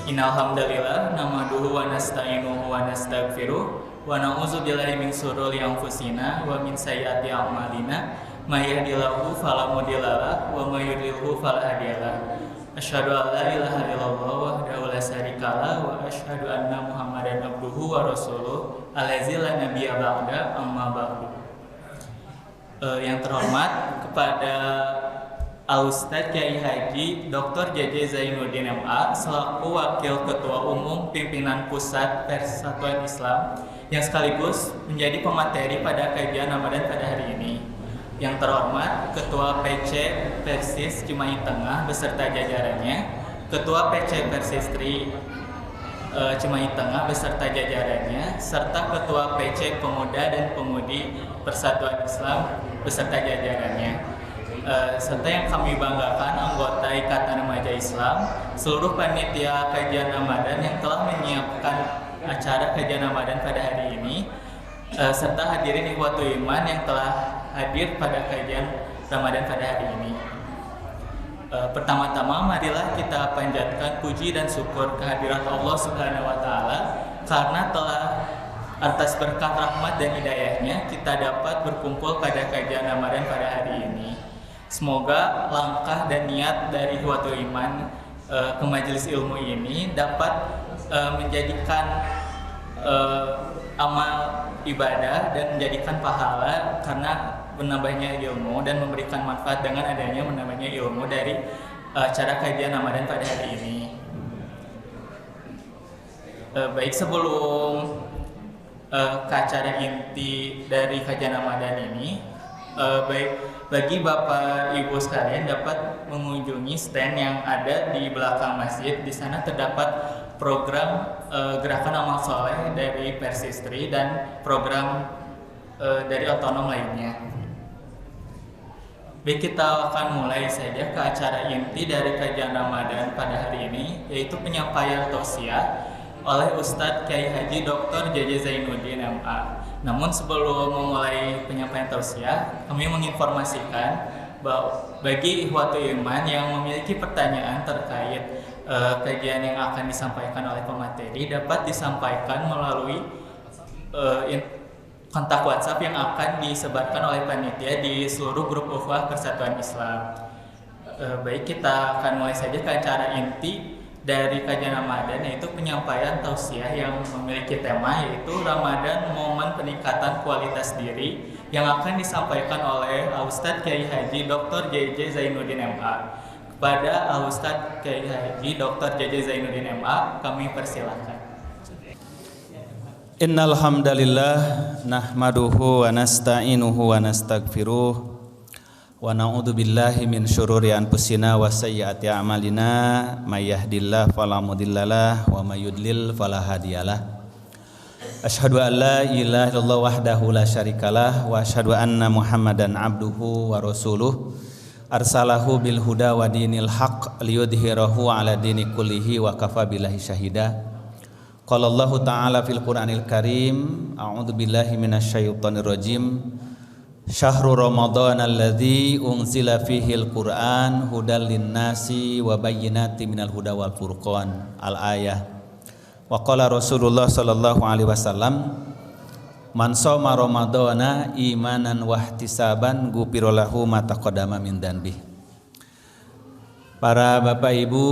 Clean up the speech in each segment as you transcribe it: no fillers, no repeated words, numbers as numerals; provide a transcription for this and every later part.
Innal hamdalillah nahmaduhu wa nasta'inuhu wa nastaghfiruh wa na'udzubillahi min shururi anfusina wa min sayyiati a'malina may yahdihillahu fala mudhillalah wa may yudhlilhu fala hadiyalah. Asyhadu an la ilaha illallah wahdahu la syarikalah wa asyhadu anna Muhammadan abduhu wa rasuluh allazi la nabiyya ba'da amma ba'du. Yang terhormat kepada Al-Ustadz Kiai Haji Dr. JJ Zainuddin MA selaku Wakil Ketua Umum Pimpinan Pusat Persatuan Islam yang sekaligus menjadi pemateri pada kajian Ramadan pada hari ini. Yang terhormat Ketua PC Persis Cimahi Tengah beserta jajarannya, Ketua PC Persistri Cimahi Tengah beserta jajarannya, serta Ketua PC Pemuda dan Pemudi Persatuan Islam beserta jajarannya. Serta yang kami banggakan anggota Ikatan Remaja Islam, seluruh panitia kajian Ramadan yang telah menyiapkan acara kajian Ramadan pada hari ini, serta hadirin ikhwatul iman yang telah hadir pada kajian Ramadan pada hari ini. Pertama-tama marilah kita panjatkan puji dan syukur kehadirat Allah Subhanahu wa taala karena telah atas berkah rahmat dan hidayahnya kita dapat berkumpul pada kajian Ramadan pada hari ini. Semoga langkah dan niat dari ikhwatul iman ke majelis ilmu ini dapat menjadikan amal ibadah dan menjadikan pahala karena menambahnya ilmu dan memberikan manfaat dengan adanya menambahnya ilmu dari cara kajian Ramadan pada hari ini. Baik, sebelum ke acara inti dari kajian Ramadan ini, bagi Bapak Ibu sekalian dapat mengunjungi stand yang ada di belakang masjid. Di sana terdapat program gerakan amal soleh dari Persistri dan program dari otonom lainnya. Baik, kita akan mulai saja ke acara inti dari kajian Ramadan pada hari ini, yaitu penyampaian tausiah oleh Ustadz Kiai Haji Dr. JJ Zainuddin MA. Namun sebelum memulai penyampaian tausiah, kami menginformasikan bahwa bagi ikhwatul iman yang memiliki pertanyaan terkait kajian yang akan disampaikan oleh pemateri dapat disampaikan melalui kontak WhatsApp yang akan disebarkan oleh panitia di seluruh grup ukhuwah Persatuan Islam. Baik, kita akan mulai saja ke acara inti dari kajian Ramadan, yaitu penyampaian tausiah yang memiliki tema yaitu Ramadan Momen Peningkatan Kualitas Diri yang akan disampaikan oleh Al-Ustadz Kiai Haji Dr. JJ Zainuddin MA. Kepada Al-Ustadz Kiai Haji Dr. JJ Zainuddin MA, kami persilahkan. Innal hamdalillah nahmaduhu wa nasta'inuhu wa nastaghfiruh wa na'udzu billahi min syururi anfusina wa sayyiati a'malina may yahdihillahu fala mudhillalah wa may yudlil fala hadiyalah. Asyhadu an la ilaha illallah wahdahu la syarikalah wa asyhadu anna Muhammadan abduhu wa rasuluh arsalahu bil huda wa dinil haqq liyudhhirahu ala dini kullihi wa kafa billahi syahida. Qala Allah ta'ala fil Qur'anil Karim, a'udzu billahi minasyaitonir rajim. Syahrul Ramadan alladzi unzila fihil Qur'an hudal linnasi wa bayyinatin minal huda wal furqan. Al-ayah. Wa qala Rasulullah sallallahu alaihi wasallam, man shoma ramadana imanan wa ihtisaban ghufira lahu ma taqaddama min dzanbi. Para Bapak Ibu,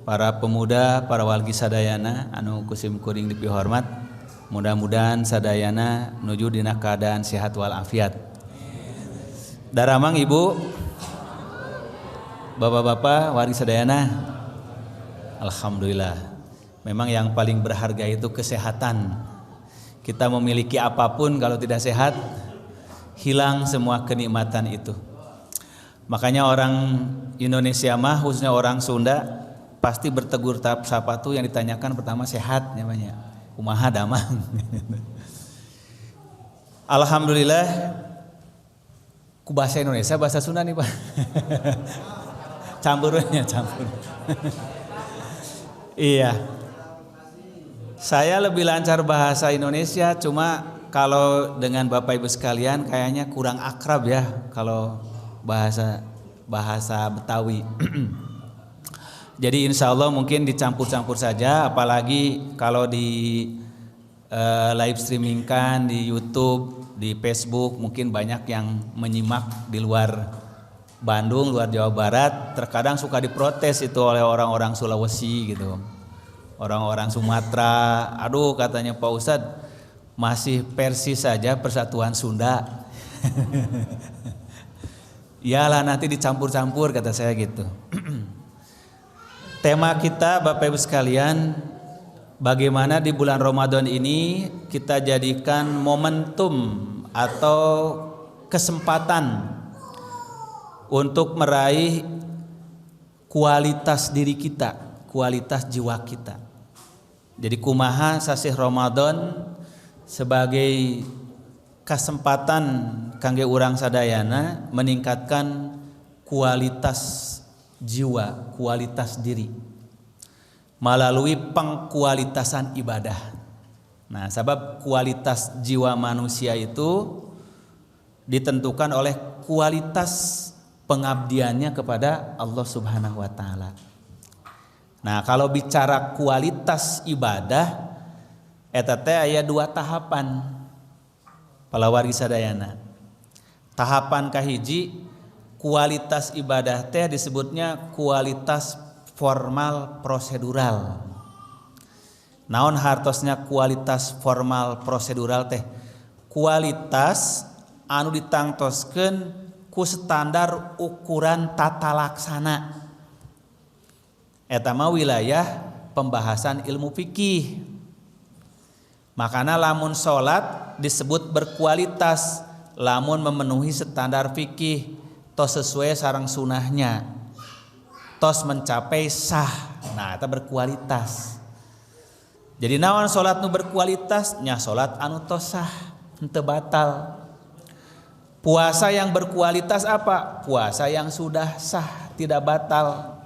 para pemuda, para walgi sadayana anu kusim kuring dipihormat, mudah-mudahan sadayana nuju dina keadaan sehat wal afiat. Daramang Ibu, Bapak-bapak, wargi sadayana, alhamdulillah. Memang yang paling berharga itu kesehatan. Kita memiliki apapun kalau tidak sehat, hilang semua kenikmatan itu. Makanya orang Indonesia mah, khususnya orang Sunda, pasti bertegur sapa tuh yang ditanyakan pertama sehat namanya. Kumaha damang. Alhamdulillah. Ku bahasa Indonesia, bahasa Sunda nih Pak. campur. Iya. Saya lebih lancar bahasa Indonesia, cuma kalau dengan Bapak Ibu sekalian kayaknya kurang akrab ya kalau bahasa Betawi. Jadi insya Allah mungkin dicampur-campur saja, apalagi kalau di live streaming kan di YouTube, di Facebook, mungkin banyak yang menyimak di luar Bandung, luar Jawa Barat. Terkadang suka diprotes itu oleh orang-orang Sulawesi gitu, orang-orang Sumatera. Aduh katanya Pak Ustadz masih Persis saja Persatuan Sunda. Iyalah nanti dicampur-campur kata saya gitu. Tema kita Bapak Ibu sekalian, bagaimana di bulan Ramadan ini kita jadikan momentum atau kesempatan untuk meraih kualitas diri kita, kualitas jiwa kita. Jadi kumaha sasih Ramadan sebagai kesempatan kangge urang sadayana meningkatkan kualitas jiwa, kualitas diri melalui pengkualitasan ibadah. Nah, sebab kualitas jiwa manusia itu ditentukan oleh kualitas pengabdiannya kepada Allah Subhanahu wa taala. Nah, kalau bicara kualitas ibadah eta teh aya 2 tahapan. Palawari sadayana. Tahapan kahiji kualitas ibadah teh disebutnya kualitas formal prosedural. Naon hartosnya kualitas formal prosedural teh? Kualitas anu ditangtoskeun ku standar ukuran tata laksana. Eta mah wilayah pembahasan ilmu fikih. Makana lamun salat disebut berkualitas lamun memenuhi standar fikih, tos sesuai sareng sunahnya, tos mencapai sah. Nah, itu berkualitas. Jadi naon salat nu berkualitas? Nya salat anu tos sah, henteu batal. Puasa yang berkualitas apa? Puasa yang sudah sah, tidak batal.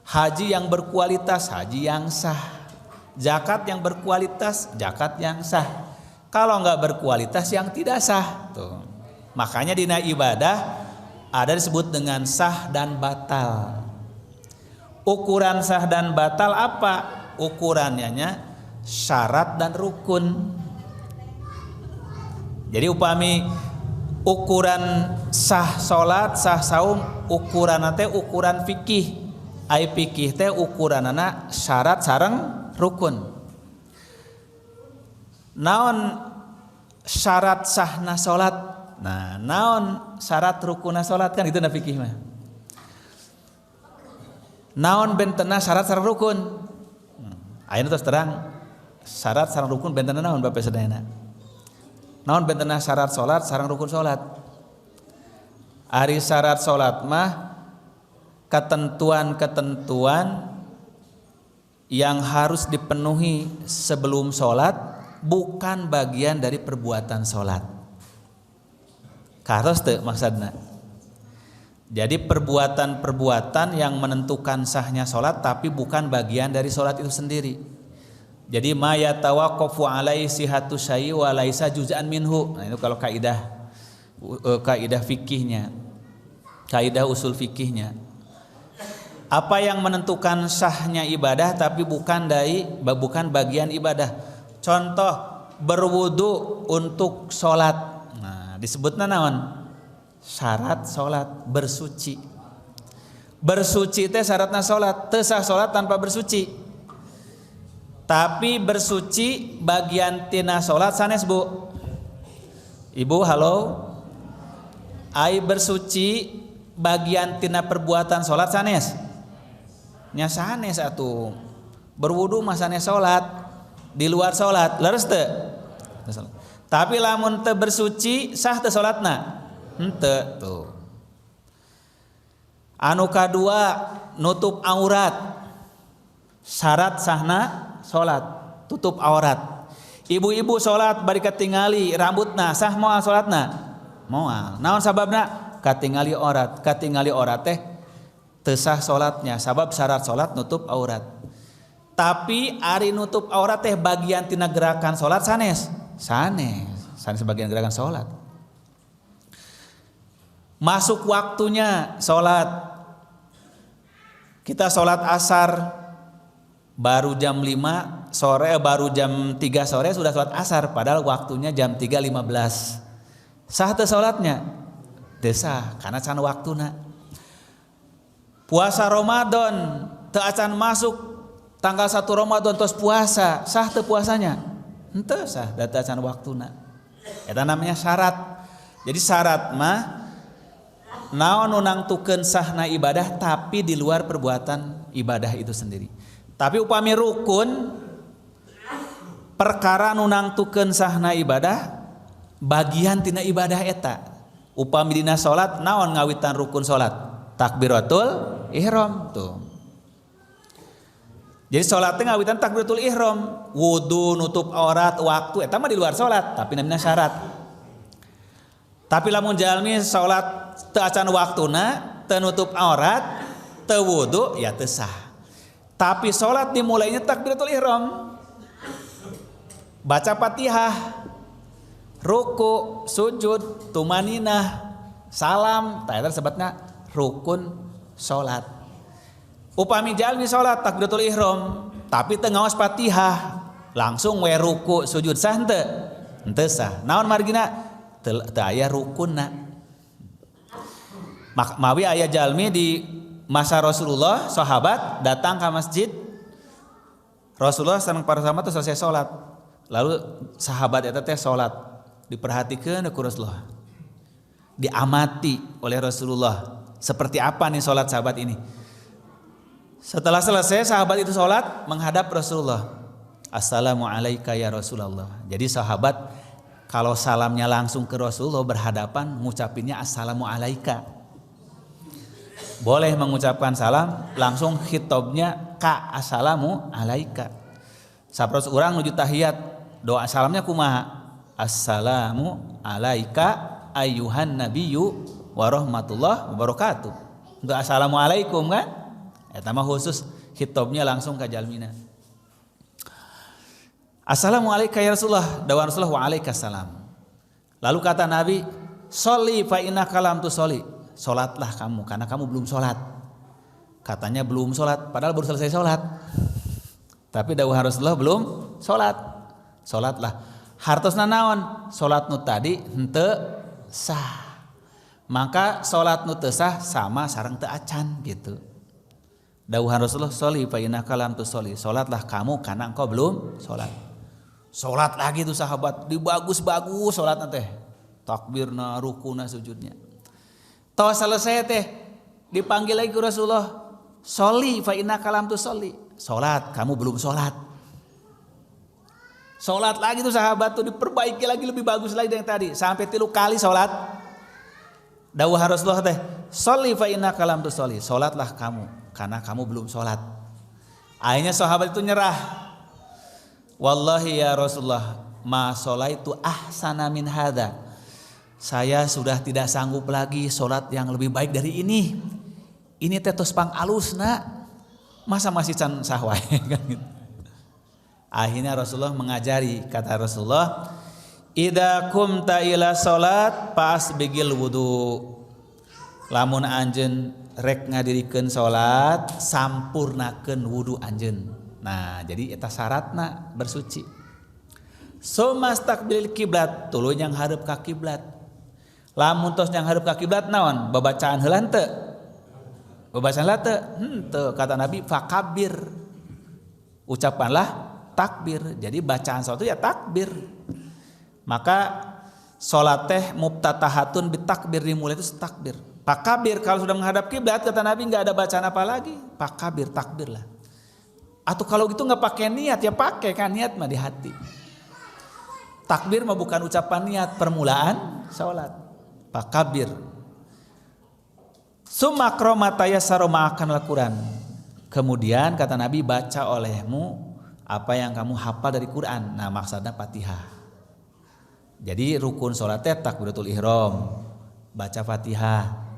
Haji yang berkualitas, haji yang sah. Zakat yang berkualitas, zakat yang sah. Kalau enggak berkualitas yang tidak sah. Tuh. Makanya di ibadah ada disebut dengan sah dan batal. Ukuran sah dan batal apa? Ukurannya syarat dan rukun. Jadi upami ukuran sah salat, sah saum, ukuranna teh ukuran fikih. Ai fikih teh ukuranana syarat sareng rukun. Naon syarat sahna salat? Nah, naon syarat rukunna salat kan itu na fikih mah. Naon bentenna syarat sareng rukun? Ayeuna tos terang syarat sareng rukun bentenna naon Bapak sadayana? Naon bentenna syarat salat sareng rukun salat? Ari syarat salat mah ketentuan-ketentuan yang harus dipenuhi sebelum sholat bukan bagian dari perbuatan sholat. Karos teu maksudna. Jadi perbuatan-perbuatan yang menentukan sahnya sholat tapi bukan bagian dari sholat itu sendiri. Jadi ma yatawaqqafu alaihi sihhatu syai' wa laisa juz'an minhu. Nah, itu kalau kaidah fikihnya. Kaidah usul fikihnya. Apa yang menentukan sahnya ibadah tapi bukan bagian ibadah. Contoh berwudu untuk sholat. Nah, disebutna naon? Syarat sholat, bersuci. Bersuci teh syaratna sholat. Teu sah sholat tanpa bersuci. Tapi bersuci bagian tina sholat sanes bu. Ibu halo. Ai bersuci bagian tina perbuatan sholat sanes. Nya sanes atuh. Berwudu mah sanes salat, di luar salat leres teu? Tapi lamun teu bersuci sah teu salatna? Henteu tuh. Anu kadua nutup aurat. Syarat sahna salat, tutup aurat. Ibu-ibu salat bari katingali rambutna, sah moal salatna? Moal. Naon sababna? Katingali aurat. Katingali aurat teh tesah salatnya, sabab syarat salat nutup aurat. Tapi ari nutup aurat teh bagian tina gerakan salat sanes bagian gerakan salat. Masuk waktunya salat Kita sholat asar baru jam 5 sore, baru jam 3 sore sudah sholat asar, padahal waktunya jam 3.15. Sah teu sholatnya? Teu sah, karena can waktuna. Puasa Ramadan teu acan masuk tanggal 1 Ramadan terus puasa, sah teu puasanya? Henteu sah, da teu acan waktuna. Eta namanya syarat. Jadi syarat mah naon nu nangtukeun sahna ibadah tapi di luar perbuatan ibadah itu sendiri. Tapi upami rukun perkara nu nangtukeun sahna ibadah bagian tina ibadah eta. Upami dina salat naon ngawitan rukun salat? Takbiratul ihram tuh. Jadi salat teh ngawitan takbiratul ihram, wudu, nutup aurat, waktu eta mah di luar salat, tapi namanya syarat. Tapi lamun jalmi salat teu acan waktuna, teu nutup aurat, teu wudu, ya teu sah. Tapi salat dimulainya takbiratul ihram. Baca Fatihah, ruku, sujud, tumaninah, salam, tah eta disebutna rukun salat. Upami jalmi salat takbiratul ihram, tapi teu ngaos Fatihah, langsung we ruku, sujud sah henteu? Henteu sah. Naon margina? Teu aya rukunna. Mawi aya jalmi di masa Rasulullah, sahabat datang ke masjid. Rasulullah sareng para sahabat teh selesai salat. Lalu sahabat eta teh salat, diperhatikeun ku Rasulullah. Diamati oleh Rasulullah. Seperti apa nih salat sahabat ini? Setelah selesai sahabat itu salat menghadap Rasulullah. Assalamualaikum ya Rasulullah. Jadi sahabat kalau salamnya langsung ke Rasulullah berhadapan ngucapinnya assalamualaikum. Boleh mengucapkan salam langsung khitabnya ka assalamualaikum. Sapros urang nuju tahiyat doa salamnya kumaha? Assalamu alaika ayyuhan nabiyyu wa rahmatullah wabarakatuh. Untuk assalamualaikum kan? Eta mah khusus khitabnya langsung ka jalmina. Assalamualaikum ya Rasulullah, dawa Rasulullah wa alaikassalam. Lalu kata Nabi, sholli fa innaka lam tusolli. Salatlah kamu karena kamu belum salat. Katanya belum salat, padahal baru selesai salat. Tapi dawuh Rasulullah belum salat. Salatlah. Hartosna naon? Salat nu tadi henteu sah. Maka salat nu teu sah sama sareng teu acan gitu. Dawuh Rasulullah sholli fa innaka lam tusolli. Salatlah kamu karena engkau belum salat. Salat lagi tuh sahabat, dibagus-bagus salatna teh. Takbirna, rukuna, sujudnya. Tau selesai teh dipanggil lagi ke Rasulullah. Sholli fa innaka lam tusolli. Salat, kamu belum salat. Salat lagi tuh sahabat tuh diperbaiki lagi lebih bagus lagi dari yang tadi. Sampai 3 kali salat. Dawuh Rasulullah teh, sholli fa innaka lam tusolli. Salatlah kamu karena kamu belum salat. Akhirnya sahabat itu nyerah. Wallahi ya Rasulullah, ma sholaitu ahsana min hadza. Saya sudah tidak sanggup lagi salat yang lebih baik dari ini. Ini teh tos pang alusna. Masa masih can sah wae kan gitu. Akhirnya Rasulullah mengajari, kata Rasulullah, idza kumta ila salat fasbigil wudu. Lamun anjeun rek ngadirikeun salat, sampurnakeun wudu anjeun. Nah, jadi eta syaratna bersuci. Sumastaqbil kiblat, tuluy yang hadap ka kiblat. Lamun tos yang hadap ka kiblat naon? Babacaan heula henteu? Babacaan heula teu? Henteu. Kata Nabi fakabbir. Ucapanlah takbir. Jadi bacaan salat itu ya takbir. Maka salat teh muftatahatun bitakbir, dimulai itu takbir. Fakabir kalau sudah menghadap kiblat kata Nabi enggak ada bacaan apa lagi. Fakabir, takbirlah. Atau kalau gitu nggak pakai niat ya pakai kan, niat mah di hati. Takbir mah bukan ucapan niat, permulaan salat. Fakabir. Summa qromataya saroma akan Al-Quran. Kemudian kata Nabi baca olehmu apa yang kamu hafal dari Quran. Nah maksudnya Fatihah. Jadi rukun salatnya takbiratul ihram, baca Fatihah.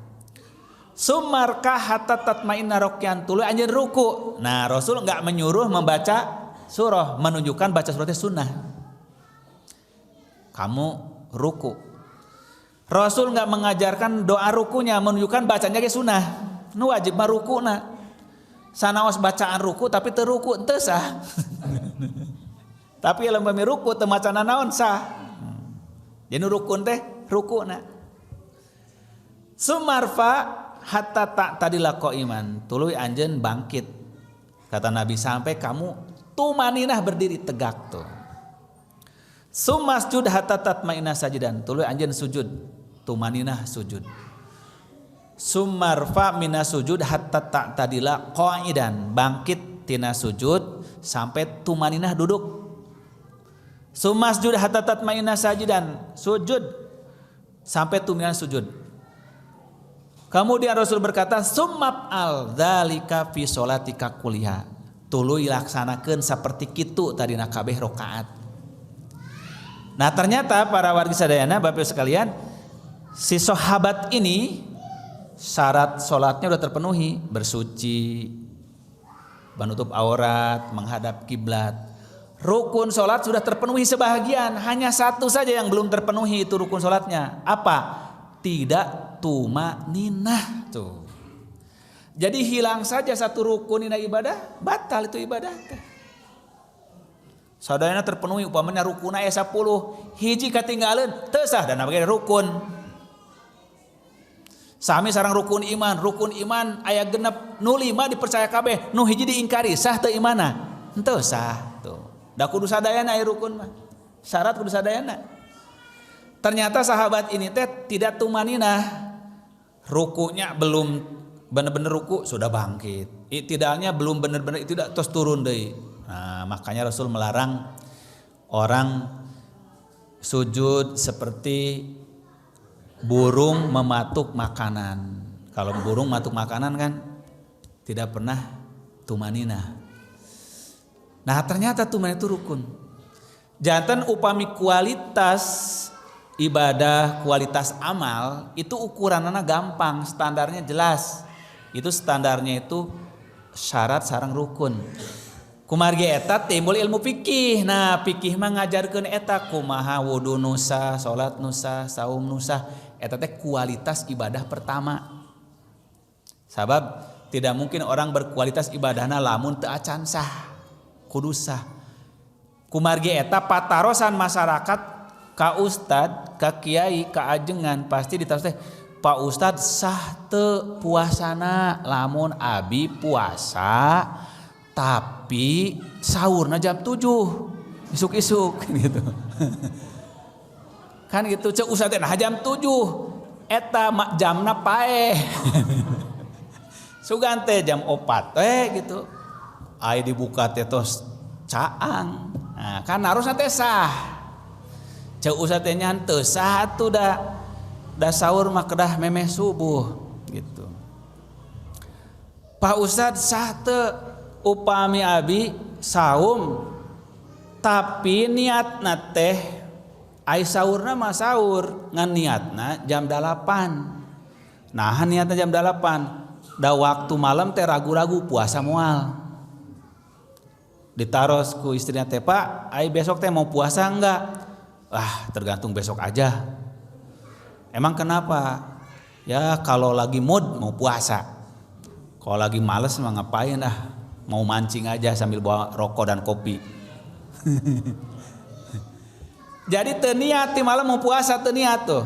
Sumarkah hatta tatmainna rokyan, tuluy anjeun ruku. Nah Rasul enggak menyuruh membaca surah, menunjukkan baca surahnya sunnah. Kamu ruku. Rasul enggak mengajarkan doa rukunya, menunjukkan bacanya ge sunnah. Nu wajib mah rukuna. sanaos bacaan ruku tapi teu ruku teu sah. Tapi lamun bami ruku teu macana naon sah. Jadi rukun teh rukuna. Sumarfa hatta tak tadila qaiman, tuluy anjeun bangkit. Kata Nabi sampai kamu tumaninah berdiri tegak tuh. Sumasjud hatta tatmainah sajidan, tuluy anjeun sujud, tumaninah sujud. Sumarfa minas sujud hatta tak tadila qaidan, bangkit tina sujud sampai tumaninah duduk. Sumasjud hatta tatmainah sajidan, sujud sampai tumaninah sujud. Kemudian Rasul berkata, summab al dzalika fi sholatika kulliha. Tuluy laksanakeun saperti kitu tadina kabeh rakaat. Nah, ternyata para wargi sadayana Bapak sekalian, si sahabat ini syarat sholatnya udah terpenuhi, bersuci, menutup aurat, menghadap kiblat. Rukun sholat sudah terpenuhi sebahagian, hanya satu saja yang belum terpenuhi itu rukun sholatnya. Apa? Tidak tumaninah tuh. Jadi hilang saja satu rukun ina ibadah, batal itu ibadah teh. Sadayana terpenuhi upamanya rukuna aya 10, hiji katinggalan teu sah dan bagaimana rukun. Sami sareng rukun iman aya genep nu 5 dipercaya kabeh, nu hiji diingkari, sah teu imana? Henteu sah tuh. Da kudu sadayana aya rukun mah. Syarat kudu sadayana. Ternyata sahabat ini teh tidak tumaninah. Rukunya belum benar-benar ruku sudah bangkit. Iktidalnya belum benar-benar itu tidak terus turun deui. Nah, makanya Rasul melarang orang sujud seperti burung mematuk makanan. Kalau burung mematuk makanan kan tidak pernah tumaninah. Nah, ternyata tumaninah itu rukun. Jantan upami kualitas ibadah, kualitas amal itu ukuranana gampang, standarnya jelas. Itu standarnya itu syarat sareng rukun. Kumargi eta timbul ilmu fikih. Nah, fikih mah ngajarkeun eta kumaha wudu nusa, salat nusa, saum nusa. Eta teh kualitas ibadah pertama. Sabab tidak mungkin orang berkualitas ibadahna lamun teu acan sah, kudu sah. Kumargi eta patarosan masyarakat ka ustad, ka kiai, ka ajengan pasti ditaros teh, Pak Ustad sah teu puasana lamun abi puasa tapi sahurna jam 7 isuk-isuk gitu. Kan gitu cek ustad teh nah jam 7 eta jamna paeh. Sugan teh jam 4 gitu. Ai dibuka teh tos caang. Nah, kan harusna teh sah. Cek ustad teh nyan teu sah atuh da sahur mah kedah memeh subuh gitu. Pak Ustad sah teu upami abi saum tapi niatna teh ai sahurna mah sahur ngan niatna jam 8. Nah, niatna jam 8. Da waktu malam teh ragu-ragu puasa moal. Ditaros ku istrinya teh, "Pak, ai besok teh mau puasa enggak?" Tergantung besok aja. Emang kenapa? Ya kalau lagi mood mau puasa. Kalau lagi males mah ngapain mau mancing aja sambil bawa rokok dan kopi. Jadi teu niat di malam mau puasa teu niat tuh.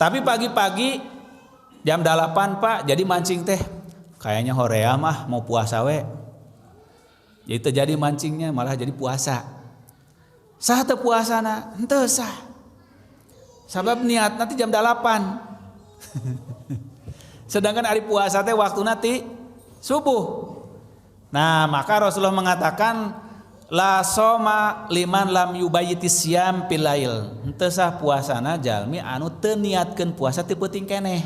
Tapi pagi-pagi jam 8 Pak jadi mancing teh. Kayaknya horea mah mau puasa we. Jadi teu jadi mancingnya malah jadi puasa. Sah teu puasana? Henteu sah. Sabab niat nanti jam 8. Sedangkan hari puasa teh waktu nanti subuh. Nah, maka Rasulullah mengatakan la soma liman lam yubayyitis syam fil lail. Henteu sah puasana jalmi anu teu niatkeun puasa teu peuting keneh.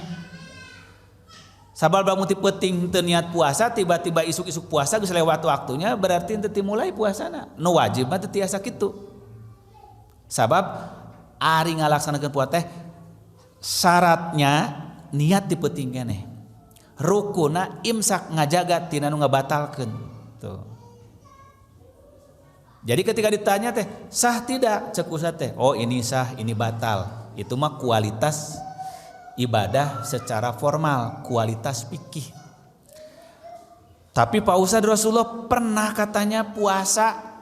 Sabab lamun teu peuting teu niat puasa tiba-tiba isuk-isuk puasa geus lewat waktunya berarti teu dimulai puasana. Nu wajib mah teu tiasa kitu. Sabab ari ngalaksanakeun puasa teh syaratnya niat dipeuting keneh. Rukuna imsak ngajaga tina nu ngabatalkeun. Tuh. Jadi ketika ditanya teh sah tidak cek ustad teh, oh ini sah, ini batal. Itu mah kualitas ibadah secara formal, kualitas fikih. Tapi Pak Ustadz, Rasulullah pernah katanya puasa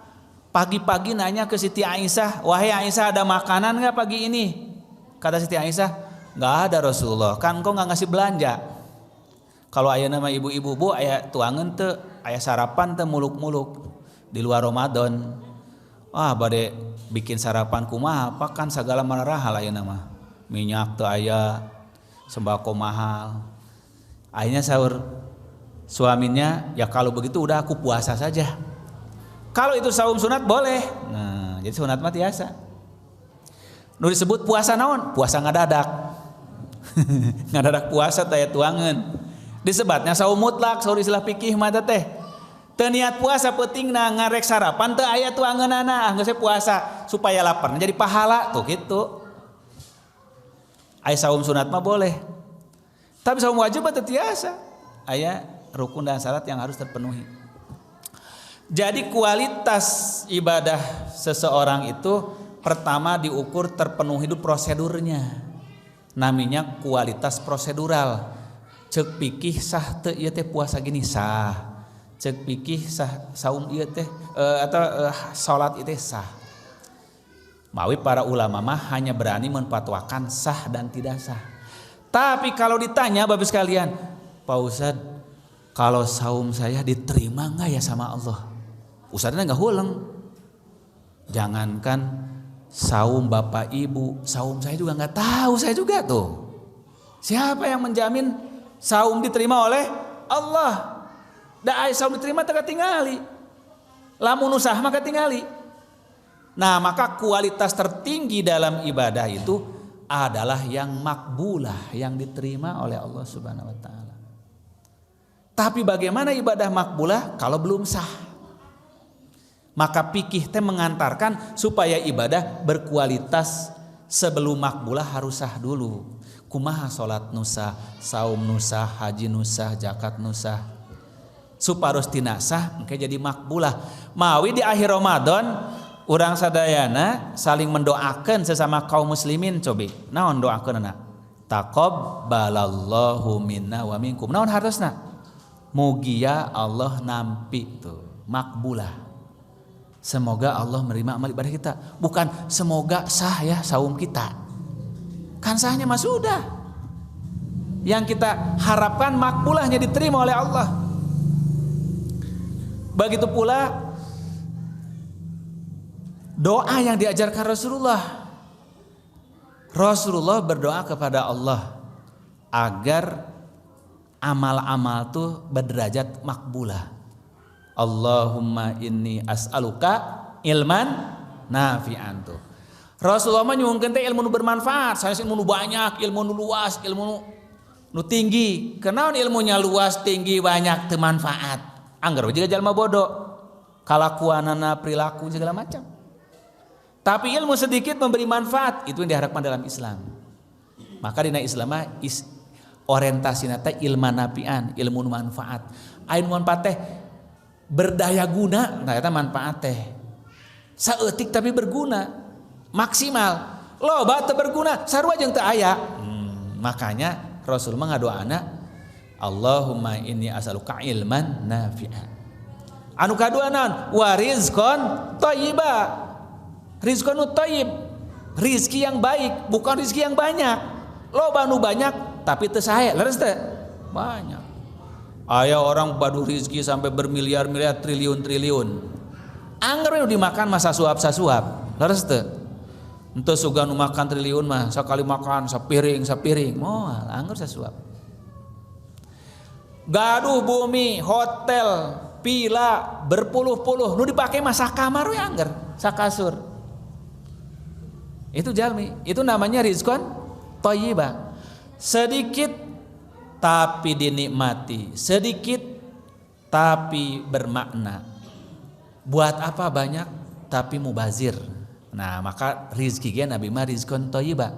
pagi-pagi nanya ke Siti Aisyah, wahai Aisyah ada makanan gak pagi ini? Kata Siti Aisyah, gak ada Rasulullah, kan engkau gak ngasih belanja. Kalau ayah nama ibu-ibu, bu ayah tuangan te, ayah sarapan te muluk-muluk di luar Ramadan. Wah bade bikin sarapan kumaha, apa kan segala marahal ayah nama. Minyak te ayah, sembako mahal. Akhirnya sahur suaminya, ya kalau begitu udah aku puasa saja. Kalau itu saum sunat boleh. Nah, jadi sunat mah biasa. Nu disebut puasa naon? Puasa ngadadak. Ngadadak puasa taya tuangan. Disebutnya saum mutlak, saur istilah fikih mah teh. Teu niat puasa pentingna ngarek sarapan teu aya tuangeunana, geus puasa supaya lapar jadi pahala tuh gitu. Aya saum sunat mah boleh. Tapi saum wajib teh tiasa. Aya rukun dan syarat yang harus terpenuhi. Jadi kualitas ibadah seseorang itu pertama diukur terpenuhi itu prosedurnya. Namanya kualitas prosedural. Cek pikih sah teu ieu teh puasa gini sah. Cek pikih sah saum ieu teh atau salat ieu teh sah. Mawi para ulama mah hanya berani menfatwakan sah dan tidak sah. Tapi kalau ditanya Bapak sekalian, Pak Ustadz, kalau saum saya diterima enggak ya sama Allah? Ustadznya enggak huleng. Jangankan saum bapak ibu, saum saya juga enggak tahu, saya juga tuh. Siapa yang menjamin saum diterima oleh Allah? Da aya saum diterima teu katingali. Lamun usah mah katingali. Nah, maka kualitas tertinggi dalam ibadah itu adalah yang makbulah, yang diterima oleh Allah Subhanahu wa taala. Tapi bagaimana ibadah makbulah kalau belum sah? Maka fikih teh mengantarkan supaya ibadah berkualitas sebelum makbulah harus sah dulu. Kumaha salat nusa, saum nusa, haji nusa, zakat nusa. Supados tina sah engke jadi makbulah. Mawi di akhir Ramadan urang sadayana saling mendoakan sesama kaum muslimin cobi. Naon doakeunna? Taqabbalallahu minna wa minkum. Naon hartosna? Mugia Allah nampi tuh makbulah. Semoga Allah menerima amal ibadah kita. Bukan semoga sah ya saum kita. Kan sahnya mah sudah. Yang kita harapkan makbulahnya diterima oleh Allah. Begitu pula doa yang diajarkan Rasulullah. Rasulullah berdoa kepada Allah agar amal-amal tuh berderajat makbulah. Allahumma inni as'aluka ilman nafi'an tuh. Rasulullah mah nyuwungkeun teh ilmu nu bermanfaat, sanes ilmu nu banyak, ilmu nu luas, ilmu nu tinggi. Kenaon ilmunya luas, tinggi, banyak teu manfaat. Anggar we jiga jalma bodoh. Kalakuanana, perilaku segala macam. Tapi ilmu sedikit memberi manfaat, itu yang diharapkan dalam Islam. Maka dina Islam mah orientasina teh ilman nafi'an, ilmu nu manfaat. Ain manfaat teh berdaya guna, nah eta manfaat teh saeutik tapi berguna maksimal. Loba teu berguna sarua jeung teu aya. Makanya Rasul mah ngadoana Allahumma inni as'aluka ilman nafi'an. Anu kadua naon? Wa rizqan thayyiba. Rizqan nu thayyib, rizki yang baik, bukan rizki yang banyak. Loba nu banyak tapi teu sae, leres teu? Banyak. Aya orang badu rizki sampai bermiliar-miliar, triliun-triliun. Anggar nu dimakan masa suap-sasuap. Leres teu? Henteu suga nu makan triliun mah sakali makan sapiring. Moal anggar sasuap. Gaduh bumi, hotel, pila berpuluh-puluh nu dipake mah sakamar we anggar, sakasur. Itu jalmi, itu namanya rizqan thayyiba. Sedikit tapi dinikmati, sedikit tapi bermakna. Buat apa banyak tapi mubazir. Nah, maka rizki ge Nabi mah rizqan thayyiba.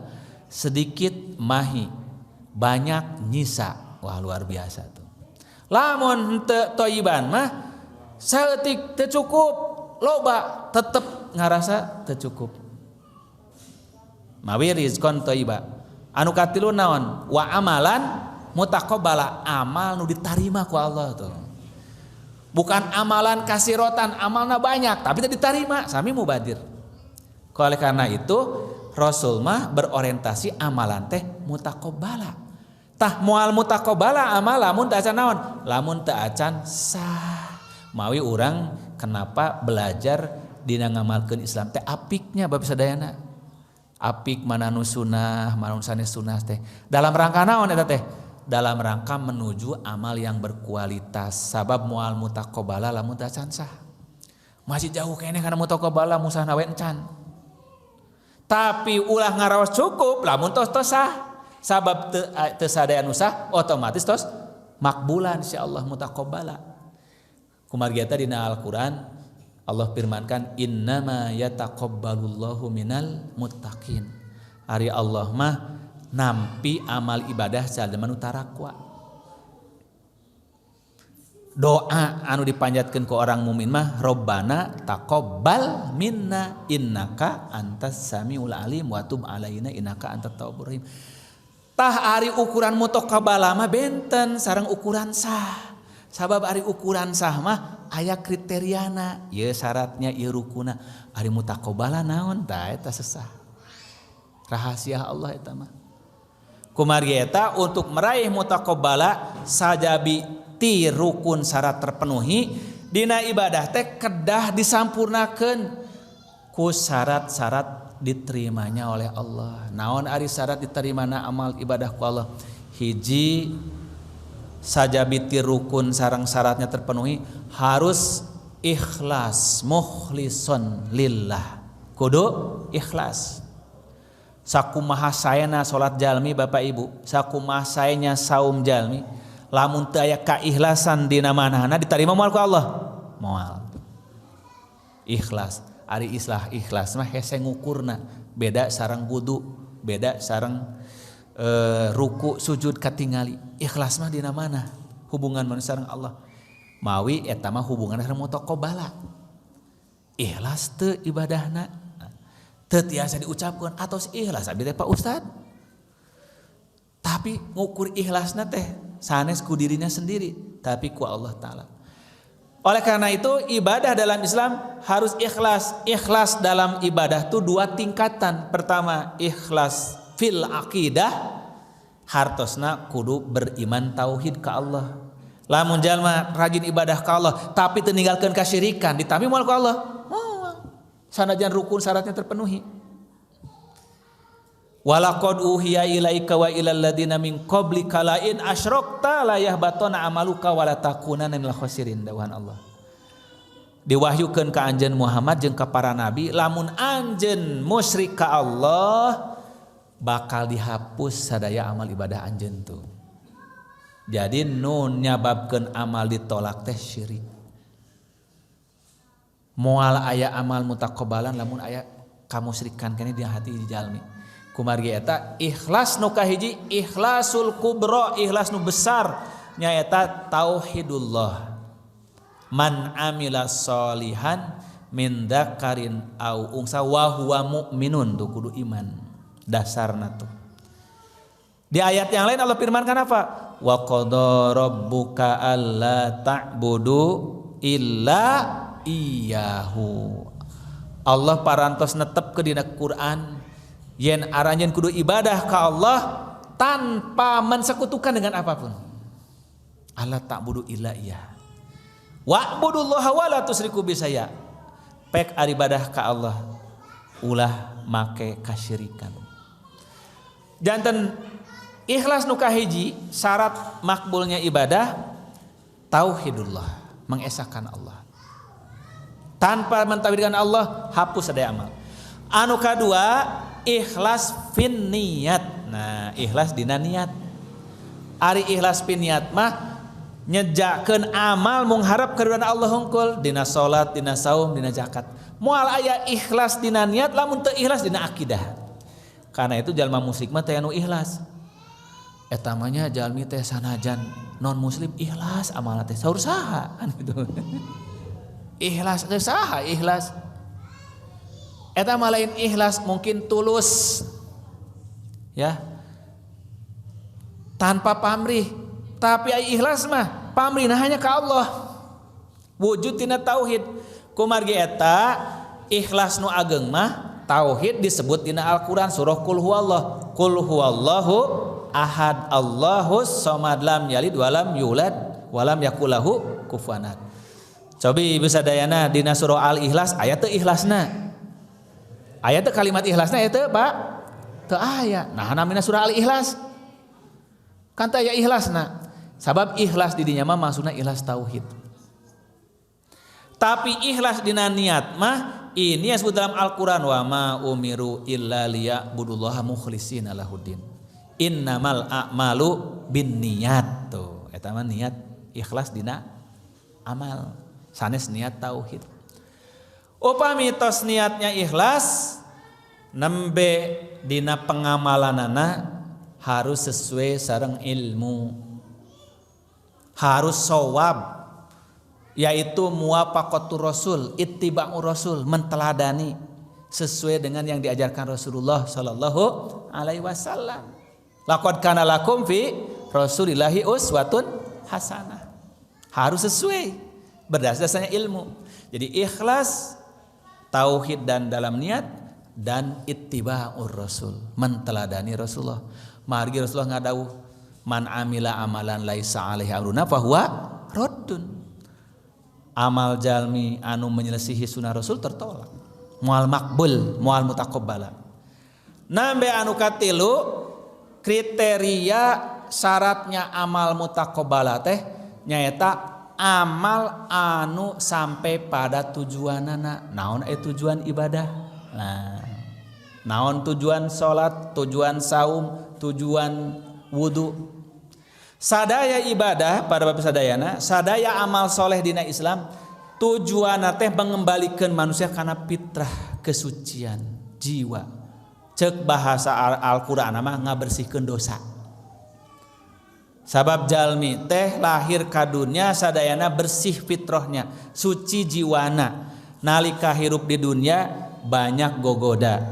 Sedikit mahi, banyak nyisa. Wah, luar biasa tuh. Lamun henteu thayyiban mah saeutik teu cukup, loba tetep ngarasa teu cukup. Mawi rizqan thayyiba. Anu katilu naon? Wa amalan mutaqabbala, amal nu ditarima ku Allah tuh. Bukan amalan kasirotan, amalna banyak tapi tidak diterima, sami mubadir. Oleh karena itu Rasul mah berorientasi amalan teh mutaqabbala. Tah moal mutaqabbala amal lamun teu acan naon? Lamun teu acan sah. Mawi urang kenapa belajar dina ngamalkeun Islam teh apiknya bab sadayana. Apik mana nu sunah, mana nu sanes sunah teh. Dalam rangka naon eta teh? Dalam rangka menuju amal yang berkualitas. Sabab moal mutaqabbala lamun teu acan sah. Masih jauh kene kana mutaqabbala musahna we encan. Tapi ulah ngaraos cukup lamun tos sah. Sabab teu sadaya anu sah otomatis tos makbulan insyaallah mutaqabbala. Kumargi eta dina Al-Qur'an Allah firmankan innama yataqabbalullahu minal muttaqin. Ari Allah mah nampi amal ibadah jalma nu tarakwa. Doa anu dipanjatkeun ku orang mukmin mah Rabbana taqabbal minna innaka antas samiul alim wa tub alaina innaka antat tawwabur rahim. Tah ari ukuran mutaqabbala mah benten sareng ukuran sah. Sabab ari ukuran sah mah aya kriteriana, ieu syaratnya ieu rukunna. Ari mutaqabbala naon tah eta sesah. Rahasia Allah eta mah. Kumargi eta untuk meraih mutaqabbala sajabi ti rukun syarat terpenuhi dina ibadah teh kedah disampurnakeun ku syarat-syarat diterimanya oleh Allah. Naon ari syarat diterimana amal ibadah ku Allah? Hiji sajabi ti rukun sareng syaratnya terpenuhi harus ikhlas mukhlison lillah. Kudu ikhlas. Sakumaha saena salat jalmi Bapak Ibu, sakumaha saenya saum jalmi, lamun teu aya kaikhlasan dina manehna diterima moal ku Allah. Moal. Ikhlas, ari ikhlas mah hese ngukurna, beda sareng wudu, beda sareng ruku sujud katingali. Ikhlas mah dina mana? Hubungan manusia sareng Allah. Mawi eta mah hubungan sareng mutaqabbala. Ikhlas teu ibadahna teu tiasa diucapkeun atos ikhlas abdi teh Pak Ustad. Tapi ngukur ikhlasna teh sanes ku dirinya sendiri, tapi ku Allah taala. Oleh karena itu ibadah dalam Islam harus ikhlas. Ikhlas dalam ibadah itu dua tingkatan. Pertama ikhlas fil aqidah, hartosna kudu beriman tauhid ka Allah. Lamun jalma rajin ibadah ka Allah tapi teu ninggalkeun kasyirikan, ditami moal ku Allah. Sanajan rukun syaratnya terpenuhi. Walaqad uhiya ilaika wa ilal ladina min qablika la in asyrakta la yahbatuna amaluka wa la takunanna minal khasirin dawuhan Allah. Diwahyukeun ka anjeun Muhammad jeung ka para nabi, lamun anjeun musyrik ka Allah bakal dihapus sadaya amal ibadah anjeun tuh. Jadi nun nyababkeun amal ditolak teh syirik. Moal aya amal mutaqabbalan lamun aya kamusyrikan kene di hati jalmi. Kumargi eta ikhlas nu kahiji ikhlasul kubra, ikhlas nu besar nyaeta tauhidullah. Man amila sholihan min dzakarin au unsa wa huwa mu'minun, tuh kudu iman dasarna tuh. Di ayat yang lain Allah firmankan apa? Wa qada rabbuka alla ta'budu illa iyyahu. Allah parantos netep ke dina Quran yen aranjeun kudu ibadah ka Allah tanpa mensekutukan dengan apapun. Allah ta'budu illa iyyah. Wa'budullaha wa la tusyriku bisaya. Pek ibadah ka Allah ulah make kasyirikan. Janten ikhlas nu kahiji syarat makbulnya ibadah tauhidullah, mengesahkan Allah. Tanpa mentauhidkan Allah hapus sadaya amal. Anu kadua ikhlas fin niat. Nah, ikhlas dina niat. Ari ikhlas fin niat mah nyejakeun amal mengharap karunia Allah hungkul dina salat, dina saum, dina zakat. Moal aya ikhlas dina niat lamun teu ikhlas dina akidah. Karena itu jalma musyrik mah teh anu ikhlas. Eta mah nya jalmi teh sanajan non muslim ikhlas amalna teh saur saha kan gitu. Ikhlas teh saha ikhlas? Eta mah lain ikhlas mungkin tulus. Ya. Tanpa pamrih, tapi ai ikhlas mah pamrihna hanya ka Allah. Wujud tina tauhid. Kumargi eta ikhlas nu ageng mah tauhid disebut dina Al-Qur'an surah Qul huwallah. Qul huwallahu ahad Allahus samad lam yalid walam yulad walam yakulahu kufuwan ahad. Cobi ibu sadayana dina surah Al-Ikhlas ayat teu ikhlasna. Ayat teu kalimat ikhlasna aya teu Pak? Teu aya. Nah namina surah Al-Ikhlas. Kan teu aya ikhlasna. Sabab ikhlas di dinya mah maksudna ikhlas tauhid. Tapi ikhlas dina niat mah ini yang disebut dalam Al-Qur'an wa ma umiru illa liya'budullaha mukhlishina lahuddin. Innamal a'malu binniyat. Tuh, eta mah niat ikhlas dina amal. Sanes niat tauhid. Upami tos niatnya ikhlas nembe dina pengamalanana harus sesuai sareng ilmu. Harus shawab, yaitu muwafaqatur rasul, ittiba'ur rasul, menteladani sesuai dengan yang diajarkan Rasulullah sallallahu alaihi wasallam. Laqad kana lakum fi rasulillahi uswatun hasanah. Harus sesuai berdasarkan ilmu. Jadi ikhlas, tauhid dan dalam niat, dan ittiba'ur rasul, menteladani Rasulullah. Margi Rasulullah ngadawuh, man amila amalan laisa alaihi amruna fahuwa raddun. Amal jalmi anu menyelesihi sunnah Rasul tertolak. Moal makbul, moal mutaqabbala. Nambe anu katilu kriteria syaratnya amal mutaqabbala teh nyaeta amal anu sampai pada tujuanana. Naon tujuan ibadah? Nah, naon tujuan salat, tujuan saum, tujuan wudu. Sadaya ibadah pada bab sadayana, sadaya amal soleh dina Islam tujuanna teh mengembalikan manusia kana fitrah kesucian jiwa. Cek bahasa Al-Qur'an mah ngabersihkeun dosa. Sabab jalmi teh lahir ka dunya sadayana bersih fitrahnya, suci jiwana. Nalika hirup di dunia banyak gogoda,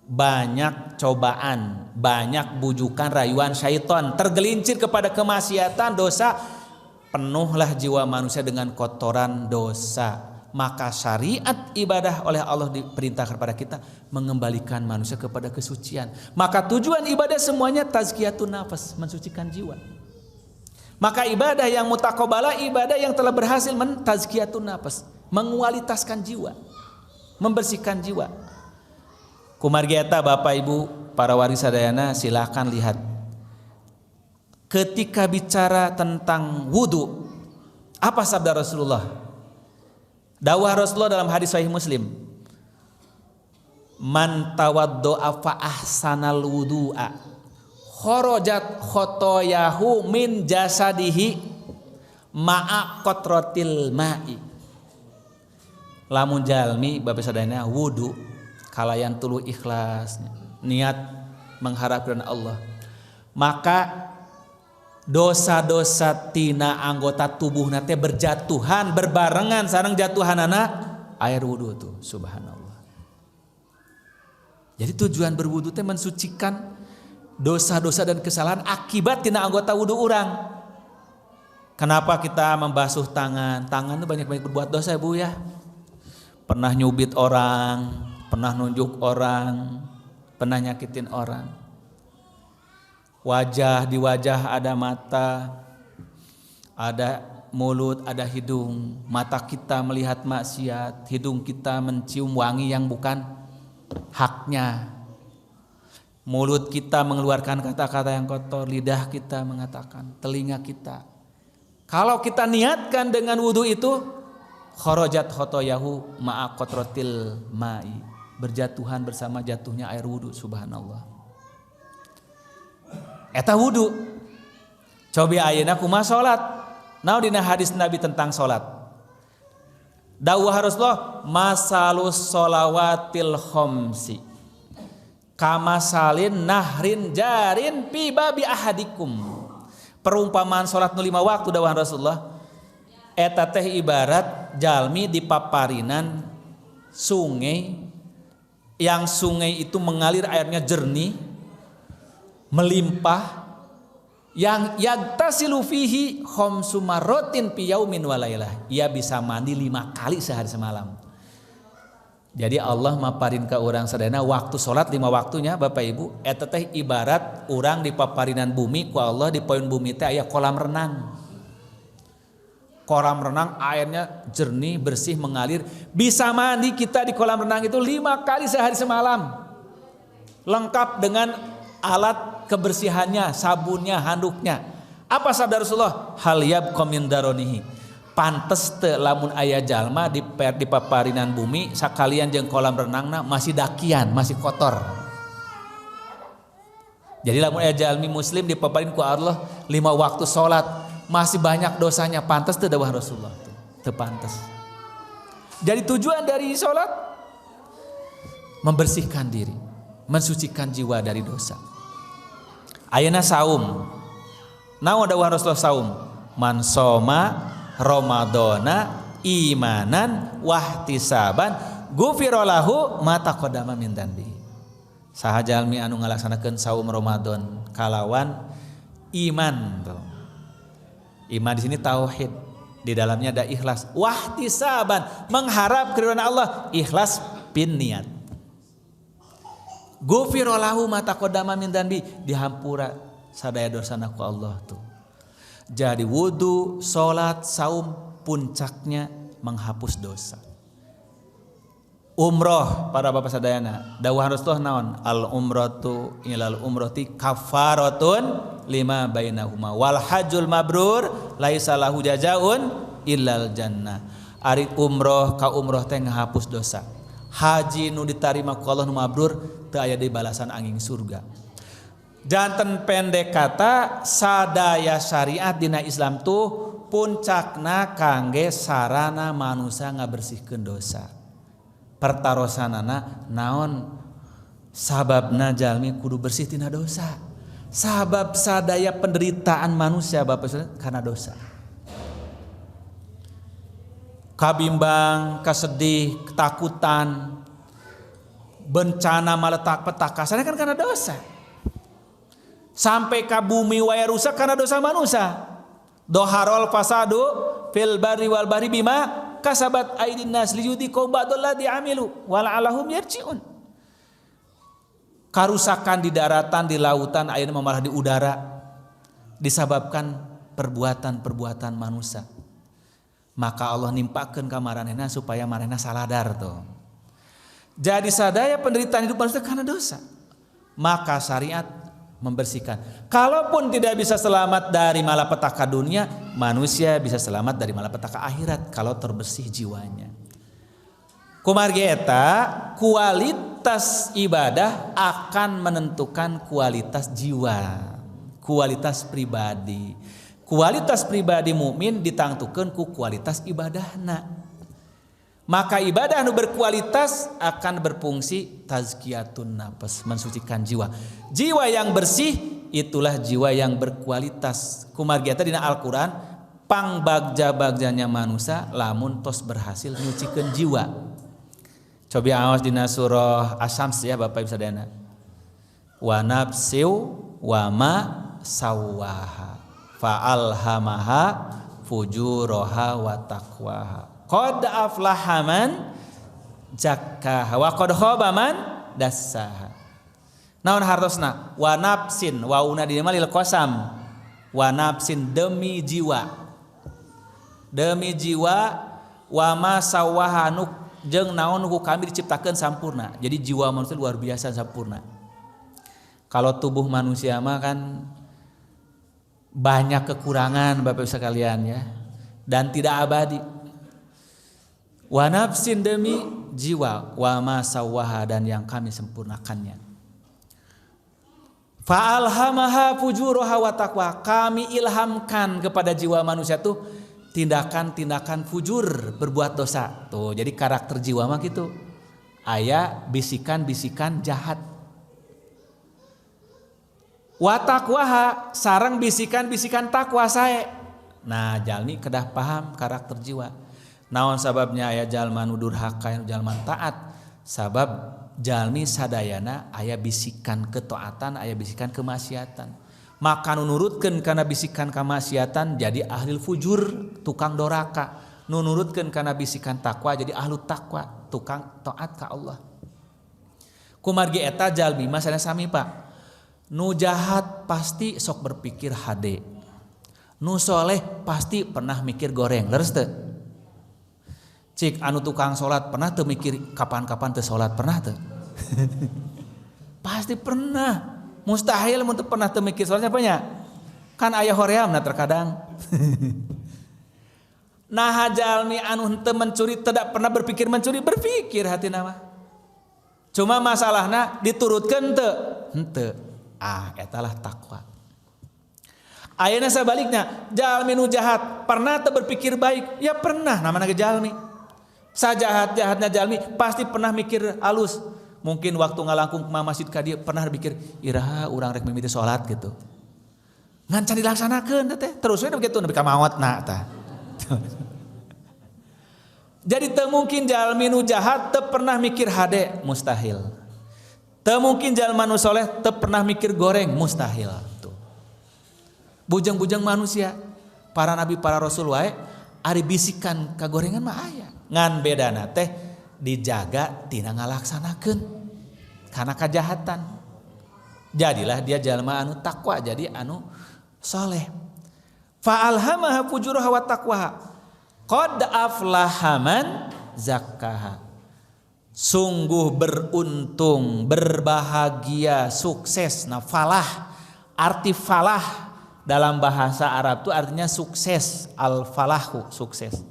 banyak cobaan, banyak bujukan rayuan syaitan, tergelincir kepada kemaksiatan, dosa, penuhlah jiwa manusia dengan kotoran dosa. Maka syariat ibadah oleh Allah diperintahkan kepada kita mengembalikan manusia kepada kesucian. Maka tujuan ibadah semuanya tazkiyatun nafas, mensucikan jiwa. Maka ibadah yang mutaqabbalah, ibadah yang telah berhasil mentazkiyatun nafas, mengualitaskan jiwa, membersihkan jiwa. Kumargi eta Bapak Ibu para waris sadayana silakan lihat. Ketika bicara tentang wudu, apa sabda Rasulullah? Dawah Rasulullah dalam hadis Sahih Muslim. Man tawaddo'a fa ahsanal wudu'a kharajat khotoyahu min jasadihi ma'a qatratil ma'i. Lamun jalmi bapak sadayana wudu kalayan tuluy ikhlas niat mengharapkan Allah, maka dosa-dosa tina anggota tubuhna teh berjatuhan berbarengan sareng jatuhanana air wudu tuh. Subhanallah. Jadi tujuan berwudu teh mensucikan dosa-dosa dan kesalahan akibat tina anggota wudu urang. Kenapa kita membasuh tangan? Tangan itu banyak-banyak berbuat dosa ya Bu ya. Pernah nyubit orang, pernah nunjuk orang, pernah nyakitin orang. Wajah, di wajah ada mata, ada mulut, ada hidung. Mata kita melihat maksiat, hidung kita mencium wangi yang bukan haknya. Mulut kita mengeluarkan kata-kata yang kotor, lidah kita mengatakan, telinga kita. Kalau kita niatkan dengan wudu itu, kharajat khotoyahu ma'a qatratil ma'i, berjatuhan bersama jatuhnya air wudu. Subhanallah. Eta wudu. Cobi ayeuna kumaha salat. Naon dina hadis Nabi tentang salat. Dawuh Rasulullah, masalus sholawatil khamsi kama salin nahrin jarin fi babi ahadikum. Perumpamaan salat nu 5 waktu dawuh Rasulullah. Eta teh ibarat jalmi di paparinan sungai, yang sungai itu mengalir airnya jernih, melimpah, yang yagtasilu fihi khamsu marratin fi yaumin wa lailah. Ia bisa mandi 5 kali sehari semalam. Jadi Allah maparin ka urang sadayana waktu salat 5 waktunya Bapak Ibu eta teh ibarat urang di paparinan bumi ku Allah di poin bumi teh aya kolam renang. Kolam renang airnya jernih, bersih, mengalir. Bisa mandi kita di kolam renang itu 5 kali sehari semalam. Lengkap dengan alat kebersihannya, sabunnya, handuknya. Apa sabda Rasulullah? Hal yabqa min daronihi. Pantes teu lamun aya jalma di paparinan bumi sakalian jeung kolam renangna masih dakian, masih kotor. Jadi lamun aya jalmi muslim di paparin ku Allah 5 waktu salat masih banyak dosanya, pantes teu dawuh Rasulullah teu pantes. Jadi tujuan dari salat membersihkan diri, mensucikan jiwa dari dosa. Ayeuna saum. Naon dawuh Rasulullah saum? Man soma Ramadana imanan wahtisaban ghufira lahu ma taqaddama min dzambi. Saha jalmi anu ngalaksanakeun saum Ramadan kalawan iman tuh. Iman di sini tauhid, di dalamnya ada ikhlas. Wahtisaban mengharap keridhaan Allah, ikhlas pin niat. Ghufira lahu ma taqaddama min dzambi, dihampura sadaya dosana ku Allah tuh. Jadi wudu, salat, saum puncaknya menghapus dosa. Umroh para bapak sadayana, dawuh Rasulullah naon? Al umratu ilal umrati kafaratun lima bainahuma wal hajjul mabrur laisa lahu jazaun illal jannah. Ari umroh ka umroh teh ngahapus dosa. Haji nu ditarima ku Allah nu mabrur teu aya deui balasan angin surga. Janten pendek kata sadaya syariat dina Islam tuh puncakna kangge sarana manusia ngabersihkeun dosa. Pertarosanana naon sababna jalmi kudu bersih tina dosa. Sabab sadaya penderitaan manusia Bapak Saudara karena dosa. Kabimbang, kasedih, ketakutan, bencana malapetaka sana kan karena dosa. Sampai ke bumi waya rusak karena dosa manusia. Doharol fasadu fil barri wal bahri bima kasabat aidin nas liyudhiqu ba'dal ladzi amilu wal alahum yarji'un. Karusakan di daratan, di lautan, ayeuna malah di udara disebabkan perbuatan-perbuatan manusia. Maka Allah nimpakeun ka maranehna supaya maranehna saladar tuh. Jadi sadaya penderitaan hidup manusia karena dosa. Maka syariat membersihkan. Kalaupun tidak bisa selamat dari malapetaka dunia, manusia bisa selamat dari malapetaka akhirat kalau terbersih jiwanya. Kumargi eta kualitas ibadah akan menentukan kualitas jiwa, kualitas pribadi. Kualitas pribadi mukmin ditangtukeun ku kualitas ibadahna. Maka ibadah anu berkualitas akan berfungsi tazkiyatun nafs, mensucikan jiwa. Jiwa yang bersih itulah jiwa yang berkualitas. Kumargi eta dina Al-Qur'an pangbagja-bagjanya manusia lamun tos berhasil nyucikeun jiwa. Coba awas dina surah Asy-Syams ya Bapak Ibu sadayana. Wa nafsiu wa ma sawwaha fa alhamaha fujuraha wa taqwaha. Qad aflaha man zakkaha wa qad khaba man dassaha. Naon hartosna? Wa nafsin wa una di lil qasam. Wa nafsin demi jiwa. Demi jiwa wa ma sawaha nu jeung naon ku kami diciptakeun sampurna. Jadi jiwa manusia luar biasa sampurna. Kalau tubuh manusia mah kan banyak kekurangan Bapak Ibu sekalian ya, dan tidak abadi. Wa nafsin demi jiwa wa ma sawaha dan yang kami sempurnakannya. Fa alhamaha fujuraha wa taqwa. Kami ilhamkan kepada jiwa manusia tuh tindakan-tindakan fujur, berbuat dosa. Tuh, jadi karakter jiwa mah gitu. Aya bisikan-bisikan jahat. Wa taqwaha sareng bisikan-bisikan takwa sae. Nah, jalmi kedah paham karakter jiwa. Naon sababnya aya jalma nu durhaka, jalma taat? Sabab jalmi sadayana aya bisikan ketaatan, aya bisikan kemaksiatan. Maka nu nurutkeun kana bisikan kamaksiatan jadi ahli fujur, tukang doraka. Nu nurutkeun kana bisikan takwa jadi ahli takwa, tukang taat ka Allah. Kumargi eta jalmi mah sami Pak. Nu jahat pasti sok berpikir hade. Nu soleh pasti pernah mikir goreng. Leres teu? Cik anu tukang salat pernah teu mikir kapan-kapan teu salat, pernah teu? Pasti pernah. Mustahil mun teu pernah teu mikir salatnya apanya? Kan aya horeamna terkadang. Nah jalmi anu henteu mencuri tidak pernah berpikir mencuri, berpikir hatina mah. Cuma masalahna diturutkeun teu? Henteu. Etalah takwa. Ayeuna sabalikna, jalmi nu jahat pernah teu berpikir baik? Ya pernah, namana ge jalmi. Sajahat-jahatna jalmi pasti pernah mikir alus. Mungkin waktu ngalangkung ke masjid ka dieu pernah berpikir, iraha urang rek mimiti salat gitu. Ngan can dilaksanakeun teh, terus we begitu nepi ka maotna tah. Jadi teu mungkin jalmi nu jahat teu pernah mikir hade, mustahil. Teu mungkin jalma nu soleh teu pernah mikir goreng, mustahil. Tuh. Bujang-bujang manusia, para nabi, para rasul wae ari bisikan kagorengan mah aya. Ngan bedana teh dijaga tina ngalaksanakeun karena kejahatan. Jadilah dia jalma anu takwa, jadi anu soleh. Fa alhamaha fujuraha wa taqwaha. Qad aflaha man zakkaha. Sungguh beruntung, berbahagia, sukses. Nah, falah, arti falah dalam bahasa Arab itu artinya sukses. Al-falahu, sukses.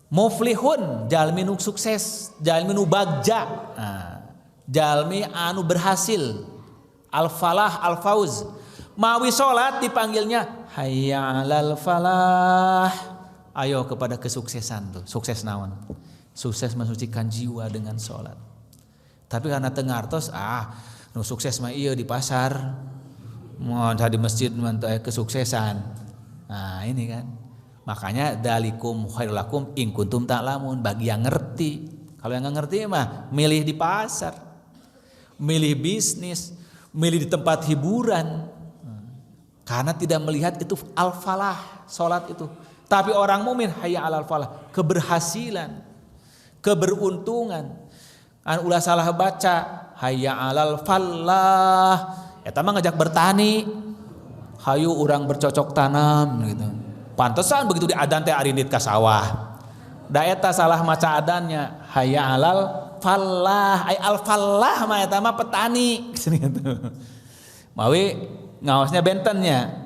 Muflihun, jalmi nu sukses, jalmi nu bagja. Jalmi anu berhasil. Al-falah, al-fauz. Mawi salat dipanggilnya hayya 'alal falah. Ayo kepada kesuksesan tuh. Sukses naon? Sukses mensucikan jiwa dengan salat. Tapi karena teu ngartos, nu sukses mah ieu di pasar. Mau di masjid mah kesuksesan. Nah, ini kan. Makanya dalikum khairul lakum in kuntum ta'lamun, bagi yang ngerti. Kalau yang enggak ngerti mah milih di pasar. Milih bisnis, milih di tempat hiburan. Karena tidak melihat itu al-falah, salat itu. Tapi orang mukmin hayya 'alal falah, keberhasilan, keberuntungan. Ulah salah baca hayya 'alal falah, eta mah ngajak bertani. Hayu urang bercocok tanam gitu. Pantesan begitu di adan teh arinit ka sawah. Da eta salah maca adannya hayya 'alal falah, ay al falah mah eta mah petani gitu. Mawi ngaosnya bentennya.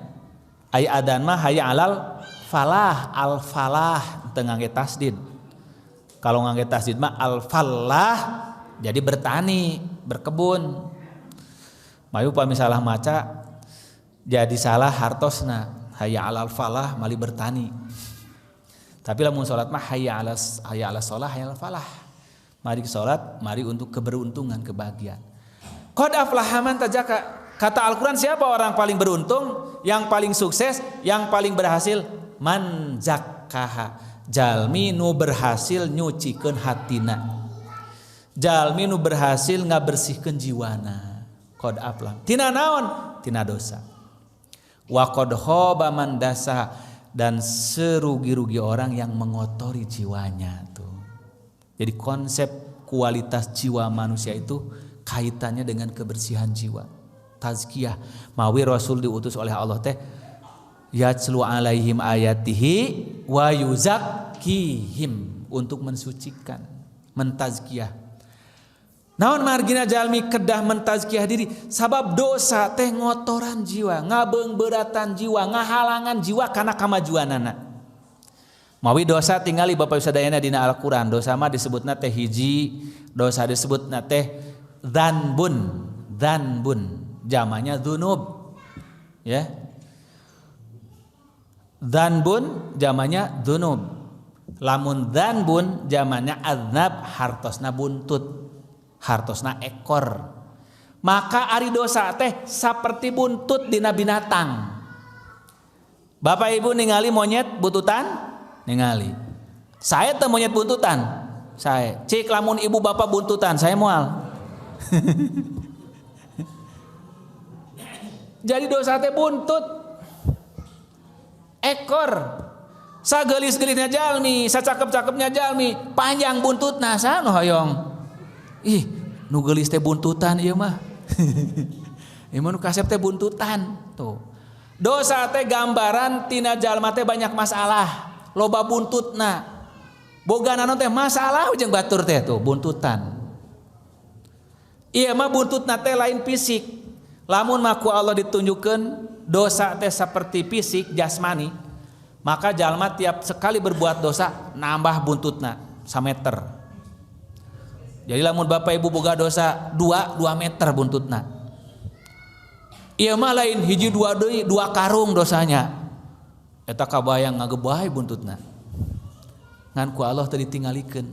Ay adan mah hayya 'alal falah, al falah teu ngangge tasdid. Kalau ngangge tasdid mah al falah jadi bertani, berkebun. Mayu pami salah maca jadi salah hartosna. Hayya 'alal falah mali bertani. Tapi lamun salat mah hayya 'alas shalah hayya 'alal falah. Mari salat, mari untuk keberuntungan, kebahagiaan. Qad aflaha man tazakka. Kata Al-Qur'an, siapa orang paling beruntung, yang paling sukses, yang paling berhasil? Man zakkaha. Jalmi nu berhasil nyucikeun hatina. Jalmi nu berhasil ngabersihkeun jiwana. Qad aflah. Tina naon? Tina dosa. Wa qad khaba man dasa, dan serugi-rugi orang yang mengotori jiwanya tuh. Jadi konsep kualitas jiwa manusia itu kaitannya dengan kebersihan jiwa. Tazkiyah, mawi Rasul diutus oleh Allah teh yatslu alaihim ayatihi wa yuzakkihim, untuk mensucikan, mentazkiyah. Naon margina jalmi kedah mentazkiyah diri, sabab dosa teh ngotoran jiwa, ngabeungbeuratan jiwa, ngahalangan jiwa kana kamajuanana. Mawi dosa tingali Bapak sadayana dina Al-Qur'an, dosa mah disebutna teh hiji, dosa disebutna teh dzanbun, jamanya dzunub. Ya. Dzanbun jamanya dzunub. Lamun dzanbun jamanya aznab, hartosna buntut. Hartosna ekor. Maka ari dosa teh saperti buntut dina binatang. Bapak Ibu ningali monyet buntutan? Ningali. Saya teh monyet buntutan. Saya. Cik lamun ibu bapak buntutan, saya moal. Jadi dosa teh buntut ekor. Sagelis-gelisnya jalmi, sacakep-cakepnya jalmi, panjang buntutna saha nu hoyong. Ih, nu geulis teh buntutan ieu mah. Ieu mah nu kasep teh buntutan. Tuh. Dosa teh gambaran tina jalma teh banyak masalah, loba buntutna. Boga naon teh masalah jeung batur teh tuh buntutan. Ieu mah buntutna teh lain fisik. Lamun mah ku Allah ditunjukkeun dosa teh seperti fisik jasmani, maka jalma tiap sekali berbuat dosa nambah buntutna 1 meter. Jadi lamun bapak ibu boga dosa 2 meter buntutna. Ieu mah lain hiji 2 deui 2 karung dosanya. Eta kabayang ngagebay buntutna. Ngan ku Allah teu ditinggalikeun.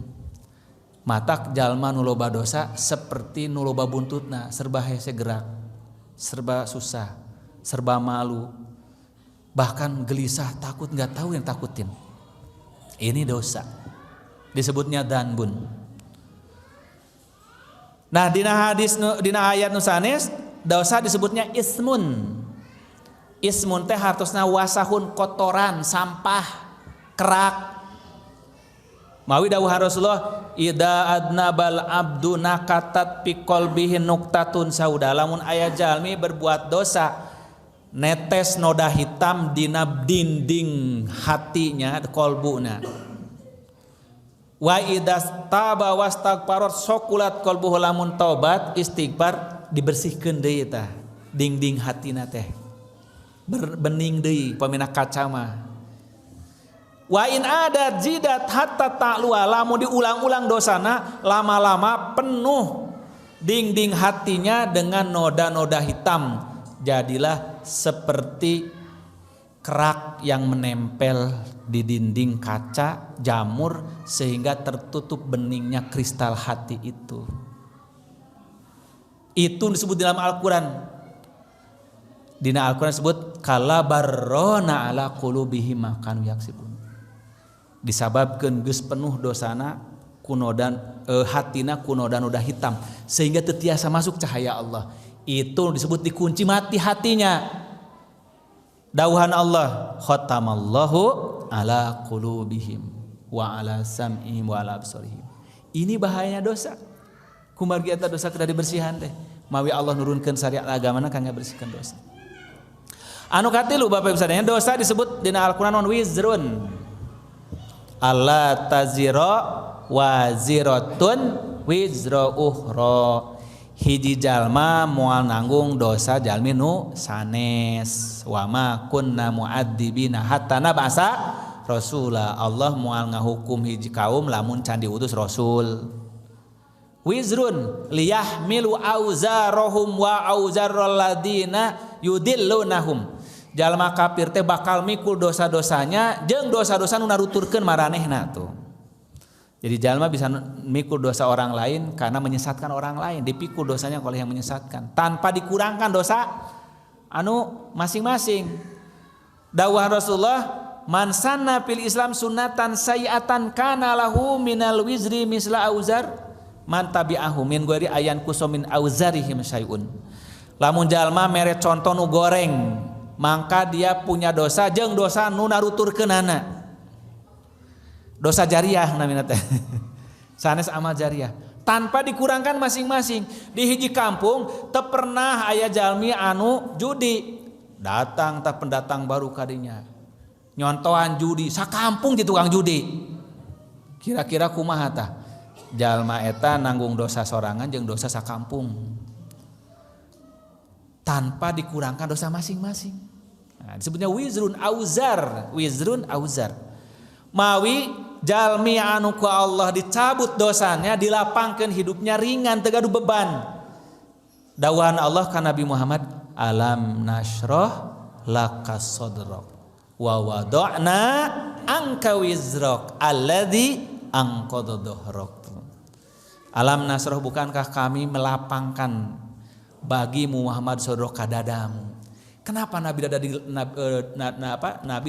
Matak jalma nu loba dosa seperti nu loba buntutna, serba hese gerak, serba susah, serba malu, bahkan gelisah, takut, nggak tahu yang takutin. Ini dosa, disebutnya danbun. Nah, dina ayat nu sanes dosa disebutnya ismun. Ismun teh hartosna wasahun, kotoran, sampah, kerak. Mawi dawuh Rasulullah, idza adnabal abdu nakatat fi qalbihi nuqtatun sauda. Lamun aya jalmi berbuat dosa, netes noda hitam dina dinding hatinya, kolbuna. Wa idza taba wastaghfar sokulat qalbuhu, lamun taubat istighfar dibersihkeun deui tah dinding hatina teh. Bening deui pamina kaca mah. Wa in ada zidat hatta ta'lua, lamun diulang-ulang dosana lama-lama penuh dinding hatinya dengan noda-noda hitam, jadilah seperti kerak yang menempel di dinding kaca jamur sehingga tertutup beningnya kristal hati itu. Itu disebut dalam Al-Qur'an. Dina Al-Qur'an disebut kala barrona ala qulubihim ma kanu yaksibun. Disababkeun geus penuh dosana kunodan hatina kunoda-noda hitam sehingga teu tiasa masuk cahaya Allah. Itu disebut dikunci mati hatinya. Dawuhan Allah, khatamallahu ala qulubihim wa ala sam'ihim wa ala absarihim. Ini bahayanya dosa. Kumargi eta dosa kada dibersihan teh. Mawi Allah nurunkeun syariat agamana kangge bersihkeun dosa. Anu katilu Bapak Ibu sadaya, dosa disebut dina Al-Qur'an wizrun. Allah tazira waziratun wizra ukhra. Hiji jalma moal nanggung dosa jalmi nu sanes. Wa ma kunna muadzibina hatta nab'asa rasula. Allah moal ngahukum hiji kaum lamun can diutus rasul. Wizrun liyahmilu auzarahum wa auzarral ladina yudillunahum. Jalma kafir teh bakal mikul dosa-dosanya jeung dosa-dosa nu naruturkeun maranehna tuh. Jadi jalma bisa mikul dosa orang lain karena menyesatkan orang lain, dipikul dosanya oleh yang menyesatkan tanpa dikurangkan dosa anu masing-masing. Dawuh Rasulullah, man sanna fil Islam sunnatan sayiatan kana lahu minal wizri misla auzar man tabi'ahu min ghairi ayan kusumin auzarihim syai'un. Lamun jalma mere conto nu goreng, maka dia punya dosa jeung dosa nu naruturkeunana. Dosa jariah namina teh. Sanes amal jariah. Tanpa dikurangkan masing-masing. Di hiji kampung teu pernah aya jalmi anu judi. Datang tah pendatang baru kadinya. Nyontohan judi, sakampung di tukang judi. Kira-kira kumaha tah? Jalma eta nanggung dosa sorangan jeung dosa sakampung. Tanpa dikurangkan dosa masing-masing. Nah, disebutnya wizrun auzar, wizrun auzar. Mawi jalmi anu ku Allah dicabut dosanya, dilapangkeun hidupnya ringan teu gaduh beban. Dawuhan Allah ka Nabi Muhammad, alam nashrah laka sadrak wa wada'na anka wizrak alladzi anqadha dhahrak. Alam nasrah, bukankah kami melapangkan bagimu Muhammad sadrak dadamu. Kenapa Nabi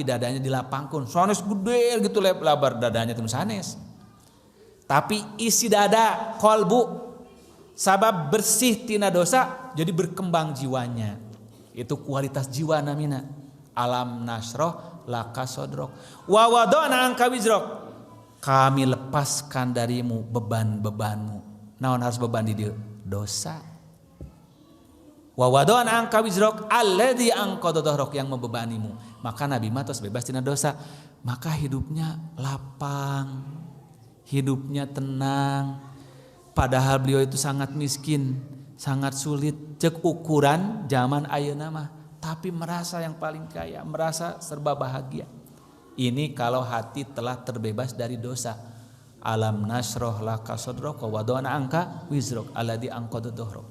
dadanya dilapangkan? Sanes gede gitu lebar dadanya itu sanes. Tapi isi dada kolbu sabab bersih tina dosa jadi berkembang jiwanya. Itu kualitas jiwa namina. Alam nasroh laka sodrok. Wa wada'na anka wizrok. Kami lepaskan darimu beban-bebanmu. Naon harus beban di dieu? Dosa. Wa wada'na anka wizrok alladzi anqadha dhahrok, yang membebanimu. Maka Nabi mah tos bebas tina dosa. Maka hidupnya lapang, hidupnya tenang. Padahal beliau itu sangat miskin, sangat sulit. Cek ukuran zaman ayeuna mah, tapi merasa yang paling kaya, merasa serba bahagia. Ini kalau hati telah terbebas dari dosa. Alam nasroh laka sodrok wa wada'na anka wizrok alladzi anqadha dhahrok.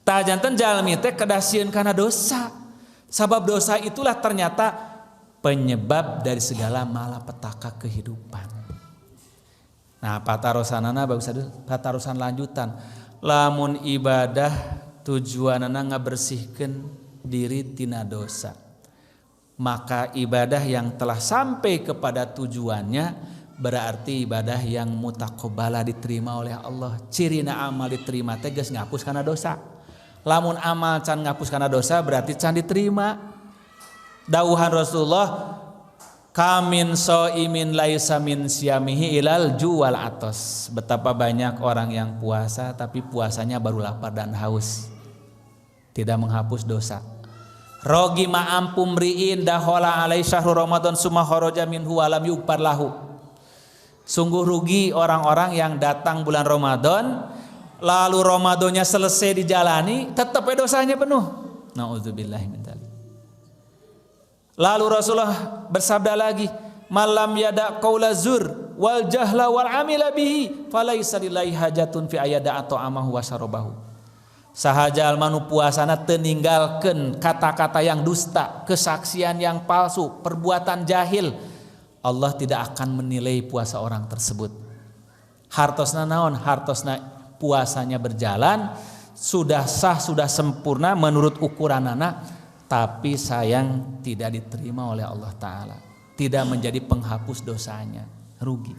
Tah janten jalmi teh kedah sieun kana dosa. Sabab dosa itulah ternyata penyebab dari segala malapetaka kehidupan. Nah, patarosanana bagus ada patarosan lanjutan. Lamun ibadah tujuanana ngabersihkeun diri tina dosa. Maka ibadah yang telah sampai kepada tujuannya berarti ibadah yang mutaqabbala, diterima oleh Allah. Cirina amal diterima teh geus ngapus kana dosa. Lamun amal can ngapus kana dosa berarti can diterima. Dawuhan Rasulullah, kamin so'imin laisa min siyamihi ilal juwal atos. Betapa banyak orang yang puasa tapi puasanya baru lapar dan haus, tidak menghapus dosa. Rogi ma'ampum ri'in dahola alai syahru ramadan summa kharaja minhu walam yughfar lahu. Sungguh rugi orang-orang yang datang bulan Ramadan lalu Ramadannya selesai dijalani tetap dosanya penuh. Nauzubillahi min dzalik. Lalu Rasulullah bersabda lagi, malam yada qaula zur wal jahla wal amila bihi falaisa lillahi hajatun fi ayada atau amahu wa syarabahu. Sahajal manu puasana teu ninggalkeun kata-kata yang dusta, kesaksian yang palsu, perbuatan jahil, Allah tidak akan menilai puasa orang tersebut. Hartosna naon? Hartosna puasanya berjalan, sudah sah, sudah sempurna menurut ukuranana, tapi sayang tidak diterima oleh Allah Ta'ala, tidak menjadi penghapus dosanya, rugi.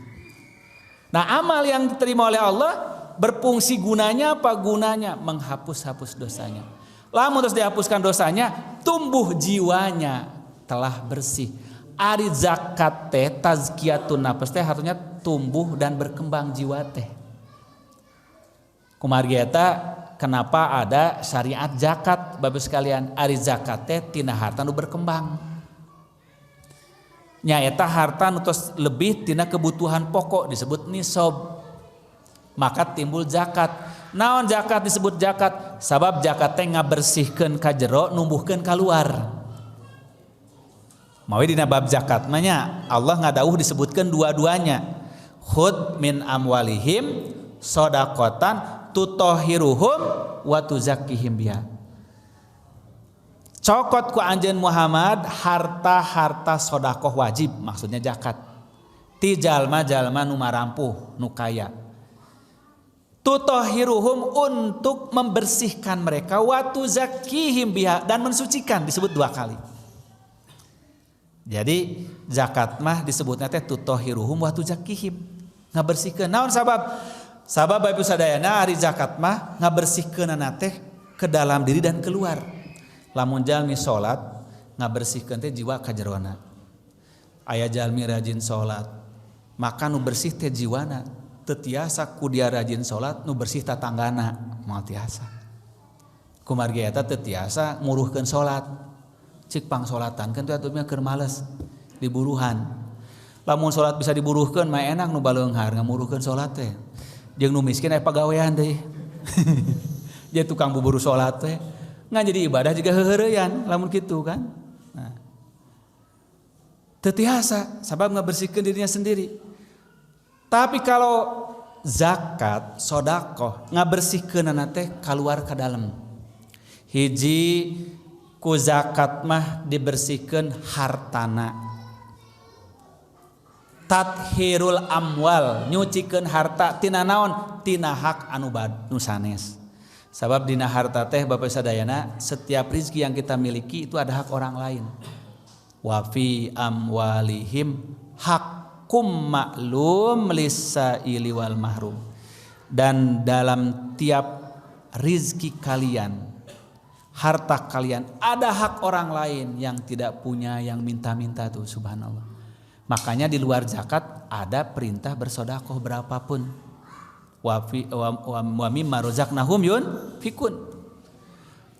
Nah, amal yang diterima oleh Allah berfungsi gunanya apa? Gunanya menghapus-hapus dosanya. Lamun terus dihapuskan dosanya, tumbuh jiwanya telah bersih. Ari zakat teh tazkiyatun nafs teh artinya tumbuh dan berkembang jiwa teh. Kumargi eta kenapa ada syariat zakat, Bapak sekalian? Ari zakat teh tina harta nu berkembang. Nya eta harta nu tos lebih tina kebutuhan pokok disebut nisab. Maka timbul zakat. Naon zakat disebut zakat? Sabab zakat teh ngabersihkeun ka jero, numbuhkeun ka luar. Mawi dina bab zakat mah nya Allah ngadawuh disebutkeun dua-duanya. Khud min amwalihim shadaqatan tutahhiruhum wa tuzakkihim biha. Cokot ku anjeun Muhammad harta-harta sedekah wajib, maksudnya zakat. Ti jalma-jalma nu marampuh, nu kaya. Tutahhiruhum untuk membersihkan mereka, wa tuzakkihim biha dan mensucikan, disebut dua kali. Jadi zakat mah disebutnya teh tutahhiruhum wa tuzakkihim, ngabersihkeun. Naon sabab? Sabab Bapak sadayana hari zakat mah ngabersihkeunana teh ke dalam diri dan keluar. Lamun jalmi salat ngabersihkeun teh jiwa ka jerona. Aya jalmi rajin salat, maka nu bersih teh jiwana. Teu tiasa ku dia rajin salat nu bersih tatanggana, moal tiasa. Kumargi eta teu tiasa nguruhkeun salat. Cik pang salatankeun teh atuh mah keur males, diburuhan. Lamun salat bisa diburuhkeun mah enak nu baleunghar ngamuruhkeun salat teh. Jeung nu miskin aya pagawean deui. Dia tukang buburu salat teh. Ngan jadi ibadah juga heureuyan lamun kitu kan. Nah. Teu tiasa sabab ngabersihkeun dirinya sendiri. Tapi kalau zakat, sedekah ngabersihkeunana teh kaluar ka dalam. Hiji ku zakat mah dibersihkeun hartana. Tathirul amwal, nyucikeun harta tina naon? Tina hak anu sanes. Sabab dina harta teh Bapak sadayana setiap rezeki yang kita miliki itu ada hak orang lain. Wa fi amwalihim haqqum ma'lum lis-sa'ili wal mahrum. Dan dalam tiap rezeki kalian harta kalian, ada hak orang lain yang tidak punya, yang minta-minta tuh, subhanallah. Makanya di luar zakat ada perintah bersedekah berapapun. Wa mimma razaqnahum yunfikun.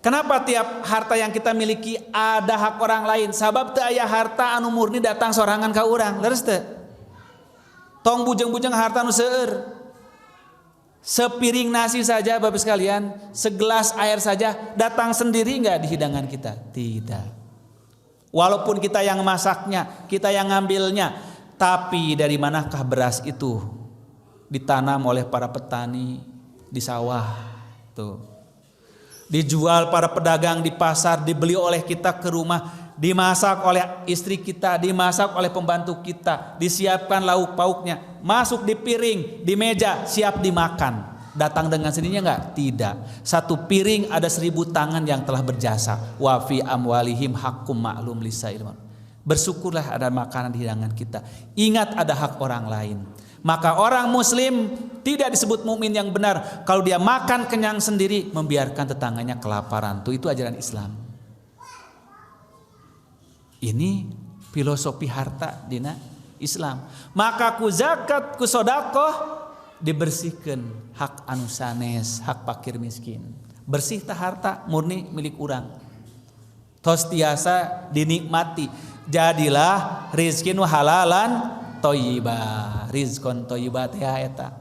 Kenapa tiap harta yang kita miliki ada hak orang lain? Sabab teu aya harta anu murni datang sorangan ka urang, leres teu? Tong bujeng-bujeng harta anu seueur. Sepiring nasi saja Bapak sekalian, segelas air saja datang sendiri enggak di hidangan kita? Tidak. Walaupun kita yang masaknya, kita yang ngambilnya, tapi dari manakah beras itu? Ditanam oleh para petani di sawah. Tuh. Dijual para pedagang di pasar, dibeli oleh kita ke rumah, dimasak oleh istri kita, dimasak oleh pembantu kita, disiapkan lauk pauknya, masuk di piring, di meja, siap dimakan. Datang dengan sendirinya enggak? Tidak. Satu piring ada 1000 tangan yang telah berjasa. Wa fi amwalihim haqqum ma'lum lisail. Bersyukurlah ada makanan di hidangan kita. Ingat ada hak orang lain. Maka orang muslim tidak disebut mukmin yang benar kalau dia makan kenyang sendiri, membiarkan tetangganya kelaparan. Itu ajaran Islam. Ini filosofi harta dina Islam. Maka ku zakat, ku sedekah dibersihkan hak anu sanes, hak fakir miskin. Bersih tah harta murni milik urang. Tos tiasa dinikmati. Jadilah rizkin halalan thayyibah. Rizqon thayyibah teh eta.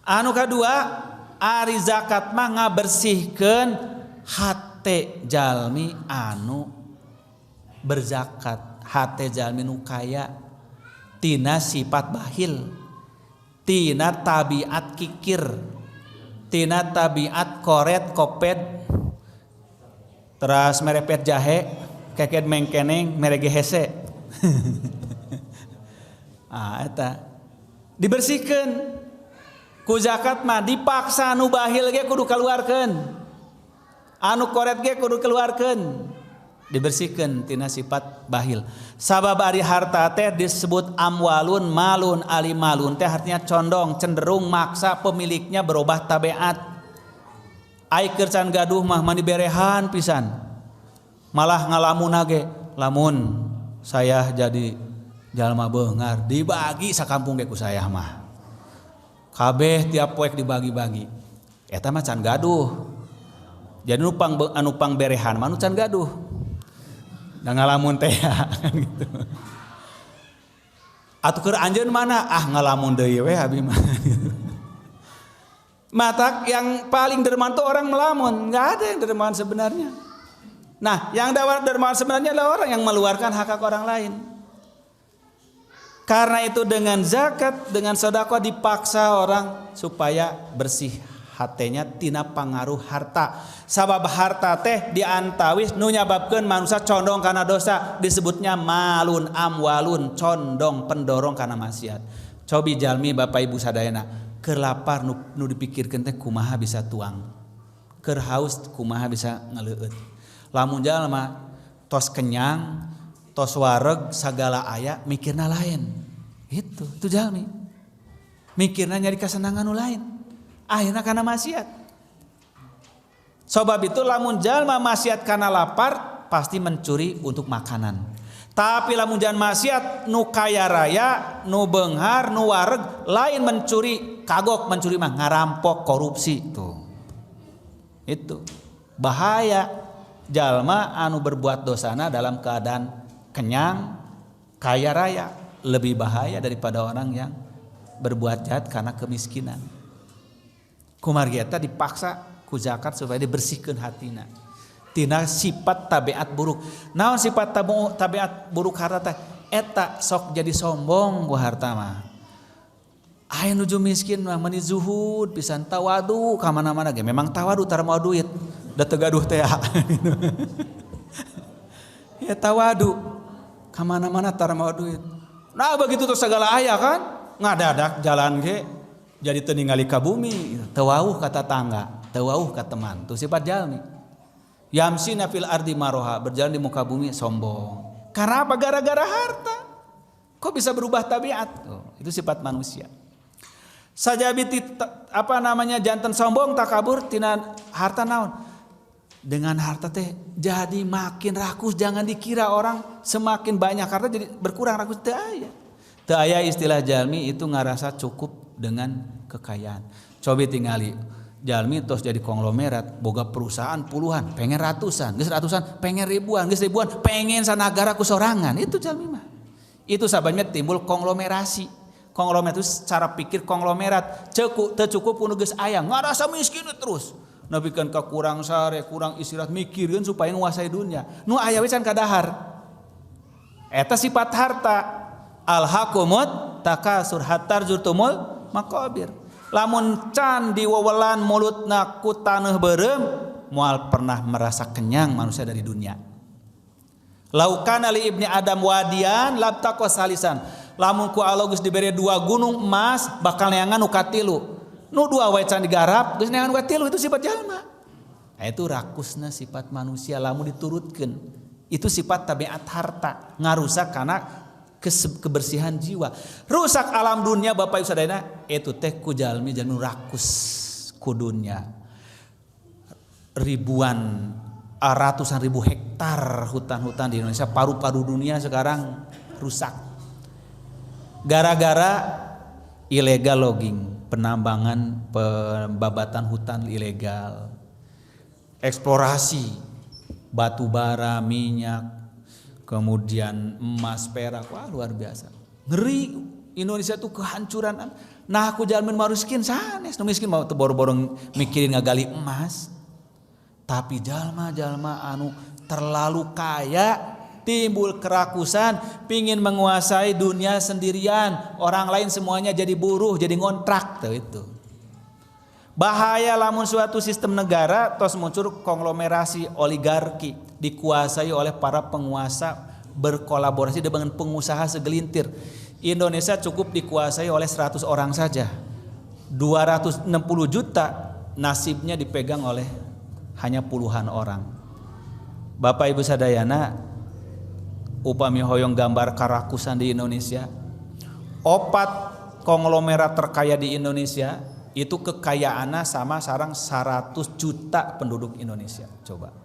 Anu kadua, ari zakat mah ngabersihkeun hate jalmi anu berzakat, hate jalmi nu kaya tina sifat bakhil, tina tabiat kikir, tina tabiat koret kopet, teras merepet jahe, keket mengkeneng merege hese. Eta dibersihkeun ku zakat mah, dipaksa anu bakhil ge kudu kaluarkeun, anu koret ge kudu keluarkeun, dibersihkeun tina sifat bakhil. Sabab ari harta teh disebut amwalun malun alimalun teh artinya condong, cenderung maksa pemiliknya berubah tabiat. Ai keur can gaduh mah mani berehan pisan, malah ngalamun age, lamun saya jadi jalma beungar dibagi sakampung ge ku saya mah, kabeh tiap poek dibagi-bagi. Eta mah can gaduh. Jadi anu pang berehan mah anu can gaduh. Da ngalamun teh gitu. Atuh keur anjeun mana? Ah ngalamun deui we abi mah. Mata yang paling dermawan tuh orang melamun, enggak ada yang dermawan sebenarnya. Nah, yang dermawan sebenarnya adalah orang yang meluarkan hak orang lain. Karena itu dengan zakat, dengan sedekah dipaksa orang supaya bersih hatenya tina pangaruh harta. Sabab harta teh diantawis nu nyababkeun manusia condong kana dosa, disebutnya malun amwalun, condong pendorong kana maksiat. Cobi jalmi Bapak Ibu sadayana, keur lapar nu dipikirkeun teh kumaha bisa tuang, keur haus kumaha bisa ngeleueut. Lamun jalma tos kenyang, tos wareg sagala aya mikirna lain. Itu jalmi. Mikirna nyari kasenangan nu lain. Akhirna kana maksiat. Sebab itu lamun jalma maksiat kana lapar pasti mencuri untuk makanan. Tapi lamun jalma maksiat nu kaya raya, nu beunghar, nu wareg lain mencuri, kagok mencuri mah ngarampok, korupsi tuh. Itu bahaya. Jalma anu berbuat dosana dalam keadaan kenyang, kaya raya lebih bahaya daripada orang yang berbuat jahat karena kemiskinan. Kumargi eta dipaksa ku zakat supaya dibersihkeun hatina tina sifat tabiat buruk. Naon sifat tabiat buruk harta teh? Eta sok jadi sombong ku harta mah. Aya nuju miskin mah meni zuhud pisan, tawadu ka mana-mana ge. Memang tawadu tar mau duit. Da teu gaduh teh. Ya tawadu ka mana-mana tar mau duit. Nah begitu tuh segala aya kan, ngadadak jalan ge jadi teu ningali ka bumi, teu wauh ka tetangga, teu wauh ka teman. Tuh sifat jalmi. Yamsina fil ardi maroha, berjalan di muka bumi sombong. Karena apa? Gara-gara harta. Kok bisa berubah tabiat? Oh, itu sifat manusia. Sajabiti janten sombong takabur tina harta naon? dengan harta teh jadi makin rakus. Jangan dikira orang semakin banyak harta jadi berkurang rakus. Teu aya. Teu aya istilah jalmi itu ngarasa cukup dengan kekayaan. Coba tingali jalmi tos jadi konglomerat, boga perusahaan puluhan, pengen ratusan, geus ratusan, pengen ribuan, geus ribuan, pengen sanagara ku sorangan. Itu jalmi mah. Itu sababnya timbul konglomerasi. Konglomerat itu cara pikir konglomerat. Teu cukup pun geus aya, ngarasa miskin terus. Nabikeun ka kurang sare, kurang istirahat, mikirkeun supaya nguasai dunia. Nu aya we can kadahar. Eta sifat harta. Alhaqumut takasur hatta zurtumul maqabir. Lamun can di wewelan mulutna ku taneuh beureum, moal pernah merasa kenyang manusia dari dunia. Laukana li ibni Adam wadian labtaqwa salisan. Lamun ku Allah geus dibere 2 gunung emas bakal neangan nu katilu. Nu 2 wae can digarap geus neangan nu katilu, itu sifat jalma. Itu rakusna sifat manusia lamun diturutkeun. Itu sifat tabiat harta, ngarusak karena kebersihan jiwa. Rusak alam dunia Bapak Ibu sadayana itu teh ku jalmi rakus ku dunia. Ratusan ribu hektar hutan-hutan di Indonesia, paru-paru dunia sekarang rusak. Gara-gara illegal logging, penambangan, pembabatan hutan ilegal. Eksplorasi batu bara, minyak, kemudian emas, perak, wah luar biasa. Ngeri Indonesia tuh kehancuran. Nah aku jalmin miskin sanes, nu miskin mau teu boro-boro mikirin ngagali emas. Tapi jalma-jalma anu terlalu kaya timbul kerakusan, pingin menguasai dunia sendirian, orang lain semuanya jadi buruh, jadi ngontrak tuh itu. Bahaya lamun suatu sistem negara tos muncul konglomerasi oligarki dikuasai oleh para penguasa berkolaborasi dengan pengusaha segelintir. Indonesia cukup dikuasai oleh 100 orang saja. 260 juta nasibnya dipegang oleh hanya puluhan orang. Bapak Ibu sadayana, upami hoyong gambar karakusan di Indonesia, 4 konglomerat terkaya di Indonesia itu kekayaannya sama sarang 100 juta penduduk Indonesia. Coba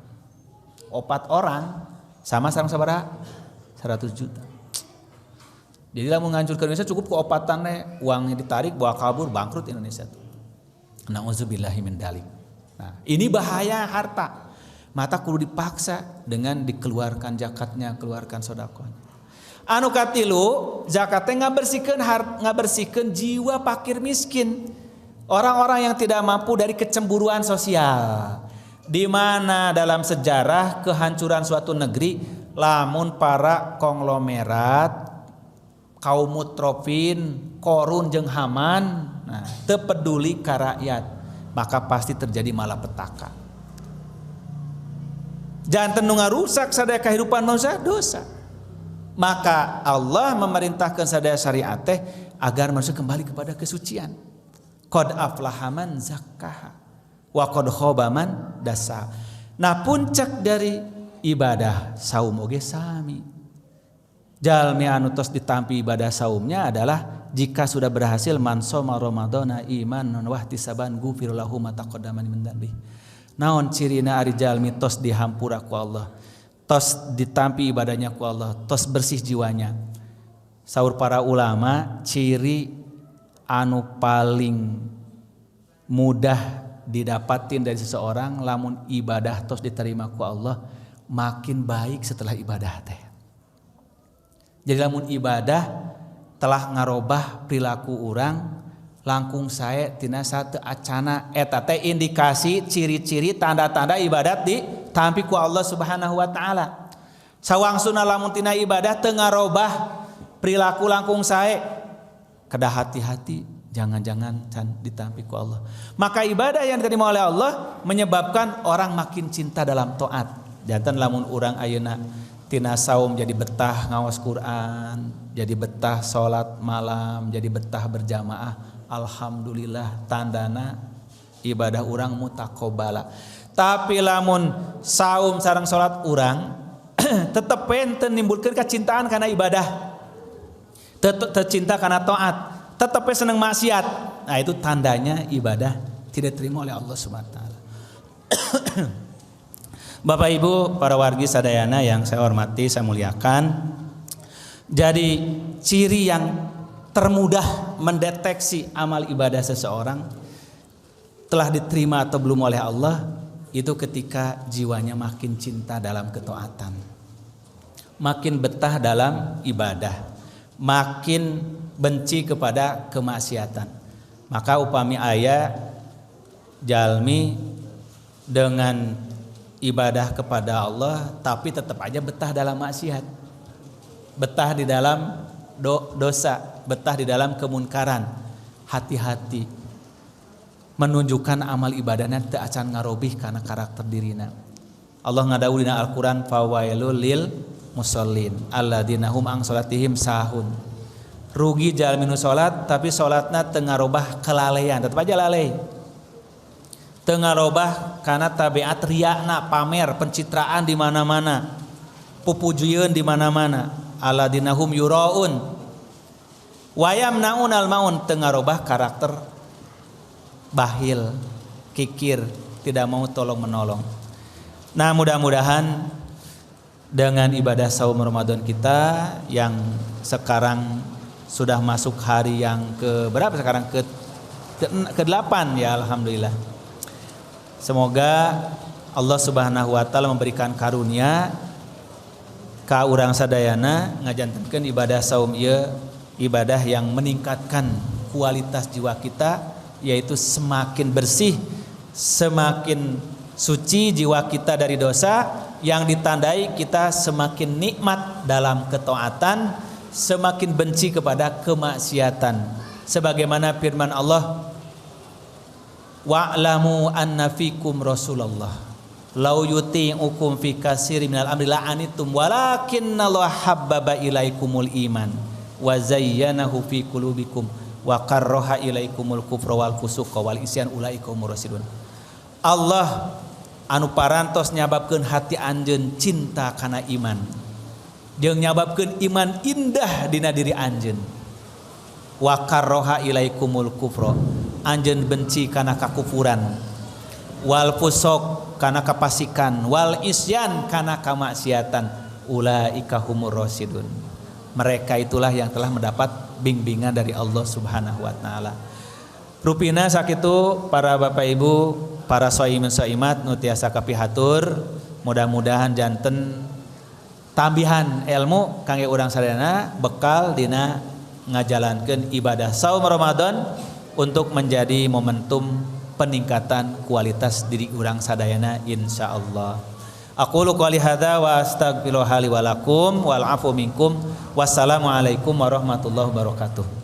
4 orang sama sarang sabaraha? 100 juta. Jadi lah menghancurkan Indonesia cukup keopatannya, uangnya ditarik bawa kabur, bangkrut Indonesia tuh. Nauzubillahi min dzalik. Nah, ini bahaya harta. Mata kudu dipaksa dengan dikeluarkan zakatnya, keluarkan sedekahnya. Anu katilu, zakatnya ngabersihkeun jiwa fakir miskin. Orang-orang yang tidak mampu dari kecemburuan sosial. Di mana dalam sejarah kehancuran suatu negeri, lamun para konglomerat, kaum mutrofin, korun jeung Haman, nah, teu peduli ka rakyat, maka pasti terjadi malapetaka. Janten nu ngarusak sadaya kehidupan manusia dosa. Maka Allah memerintahkan sadaya syariat teh agar manusia kembali kepada kesucian. Qad aflaha man zakkaha wa qad khaba man dasa. Nah, puncak dari ibadah saum oge sami. Jalmi anu tos ditampi ibadah saumnya adalah jika sudah berhasil man shoma ramadhana imanan wa ihtisaban ghufira lahu ma taqaddama min dzambi. Naon cirina ari jalmi tos dihampura ku Allah, tos ditampi ibadahnya ku Allah, tos bersih jiwanya. Saur para ulama, ciri anu paling mudah didapatin dari seseorang lamun ibadah tos diterima ku Allah, makin baik setelah ibadah teh. Jadi lamun ibadah telah ngarobah perilaku urang, langkung sae tina satu acana eta teh indikasi ciri-ciri tanda-tanda ibadat ditampi ku Allah Subhanahu wa taala. Sawangsuna lamun tina ibadah teu ngarobah perilaku langkung sae, kada hati-hati jangan-jangan can ditampi ku Allah. Maka ibadah yang diterima oleh Allah menyebabkan orang makin cinta dalam taat. Janten lamun urang ayeuna tina saum jadi betah ngawas Quran, jadi betah salat malam, jadi betah berjamaah, alhamdulillah tandana ibadah urang mutaqabbala. Tapi lamun saum sareng salat urang tetep enten nimbulkeun kecintaan karena ibadah, tetep cinta karena taat, tetep seneng maksiat. Nah, itu tandanya ibadah tidak terima oleh Allah Subhanahu wa taala. Bapak Ibu para wargi sadayana yang saya hormati, saya muliakan. Jadi ciri yang termudah mendeteksi amal ibadah seseorang telah diterima atau belum oleh Allah itu ketika jiwanya makin cinta dalam ketaatan, makin betah dalam ibadah, makin benci kepada kemaksiatan. Maka upami aya jalmi dengan ibadah kepada Allah tapi tetap aja betah dalam maksiat, betah di dalam dosa, betah di dalam kemunkaran, hati-hati menunjukkan amal ibadahnya teu acan ngarobih karena karakter dirina. Allah ngadawu dina Al-Qur'an fawailul lil musallin alladzina hum an salatihim sahun. Rugi jalmi nu salat tapi salatna teu ngarobah kelalean, tetep aja lalai. Teu ngarobah karena tabiat riyana, pamer, pencitraan di mana-mana, pupujieun di mana-mana. Alladzina hum yuraun wa yamnaun al-maun, teu ngarobah karakter bahil, kikir, tidak mau tolong menolong. Nah, mudah-mudahan dengan ibadah saum Ramadan kita yang sekarang sudah masuk hari yang ke berapa sekarang, ke-8 ya, alhamdulillah. Semoga Allah Subhanahu wa taala memberikan karunia ka urang sadayana ngajantenkeun ibadah saum ieu ibadah yang meningkatkan kualitas jiwa kita, yaitu semakin bersih, semakin suci jiwa kita dari dosa, yang ditandai kita semakin nikmat dalam ketaatan, semakin benci kepada kemaksiatan. Sebagaimana firman Allah, wa'lamu anna fikum Rasulullah law yuti'ukum fi katsirin minal amri la'anitum walakinnallaha habbaba ilaikumul iman wa zayyanahu fi qulubikum wa karraha ilaikumul kufra wal fusuqa wal isyan ulaika humur rasyidun. Allah anu parantos nyababkeun hati anjeun cinta kana iman, jeung nyababkeun iman indah dina diri anjeun. Wa karraha ilaikumul kufra, anjeun benci kana kakufuran, wal fusuq kana kapasikan, wal isyan kana kamaksiatan, ulaika humur rasyidun. Mereka itulah yang telah mendapat bimbingan dari Allah Subhanahu wa taala. Rupina sakitu para Bapak Ibu, para shaimin shaimat nu tiasa kapihatur, mudah-mudahan janten tambihan ilmu kangge urang sadayana bekal dina ngajalankeun ibadah saum Ramadan untuk menjadi momentum peningkatan kualitas diri urang sadayana insyaallah. Aqulu qouli hadza wa astaghfirullaha li wa lakum wal afu minkum. Wassalamualaikum warahmatullahi wabarakatuh.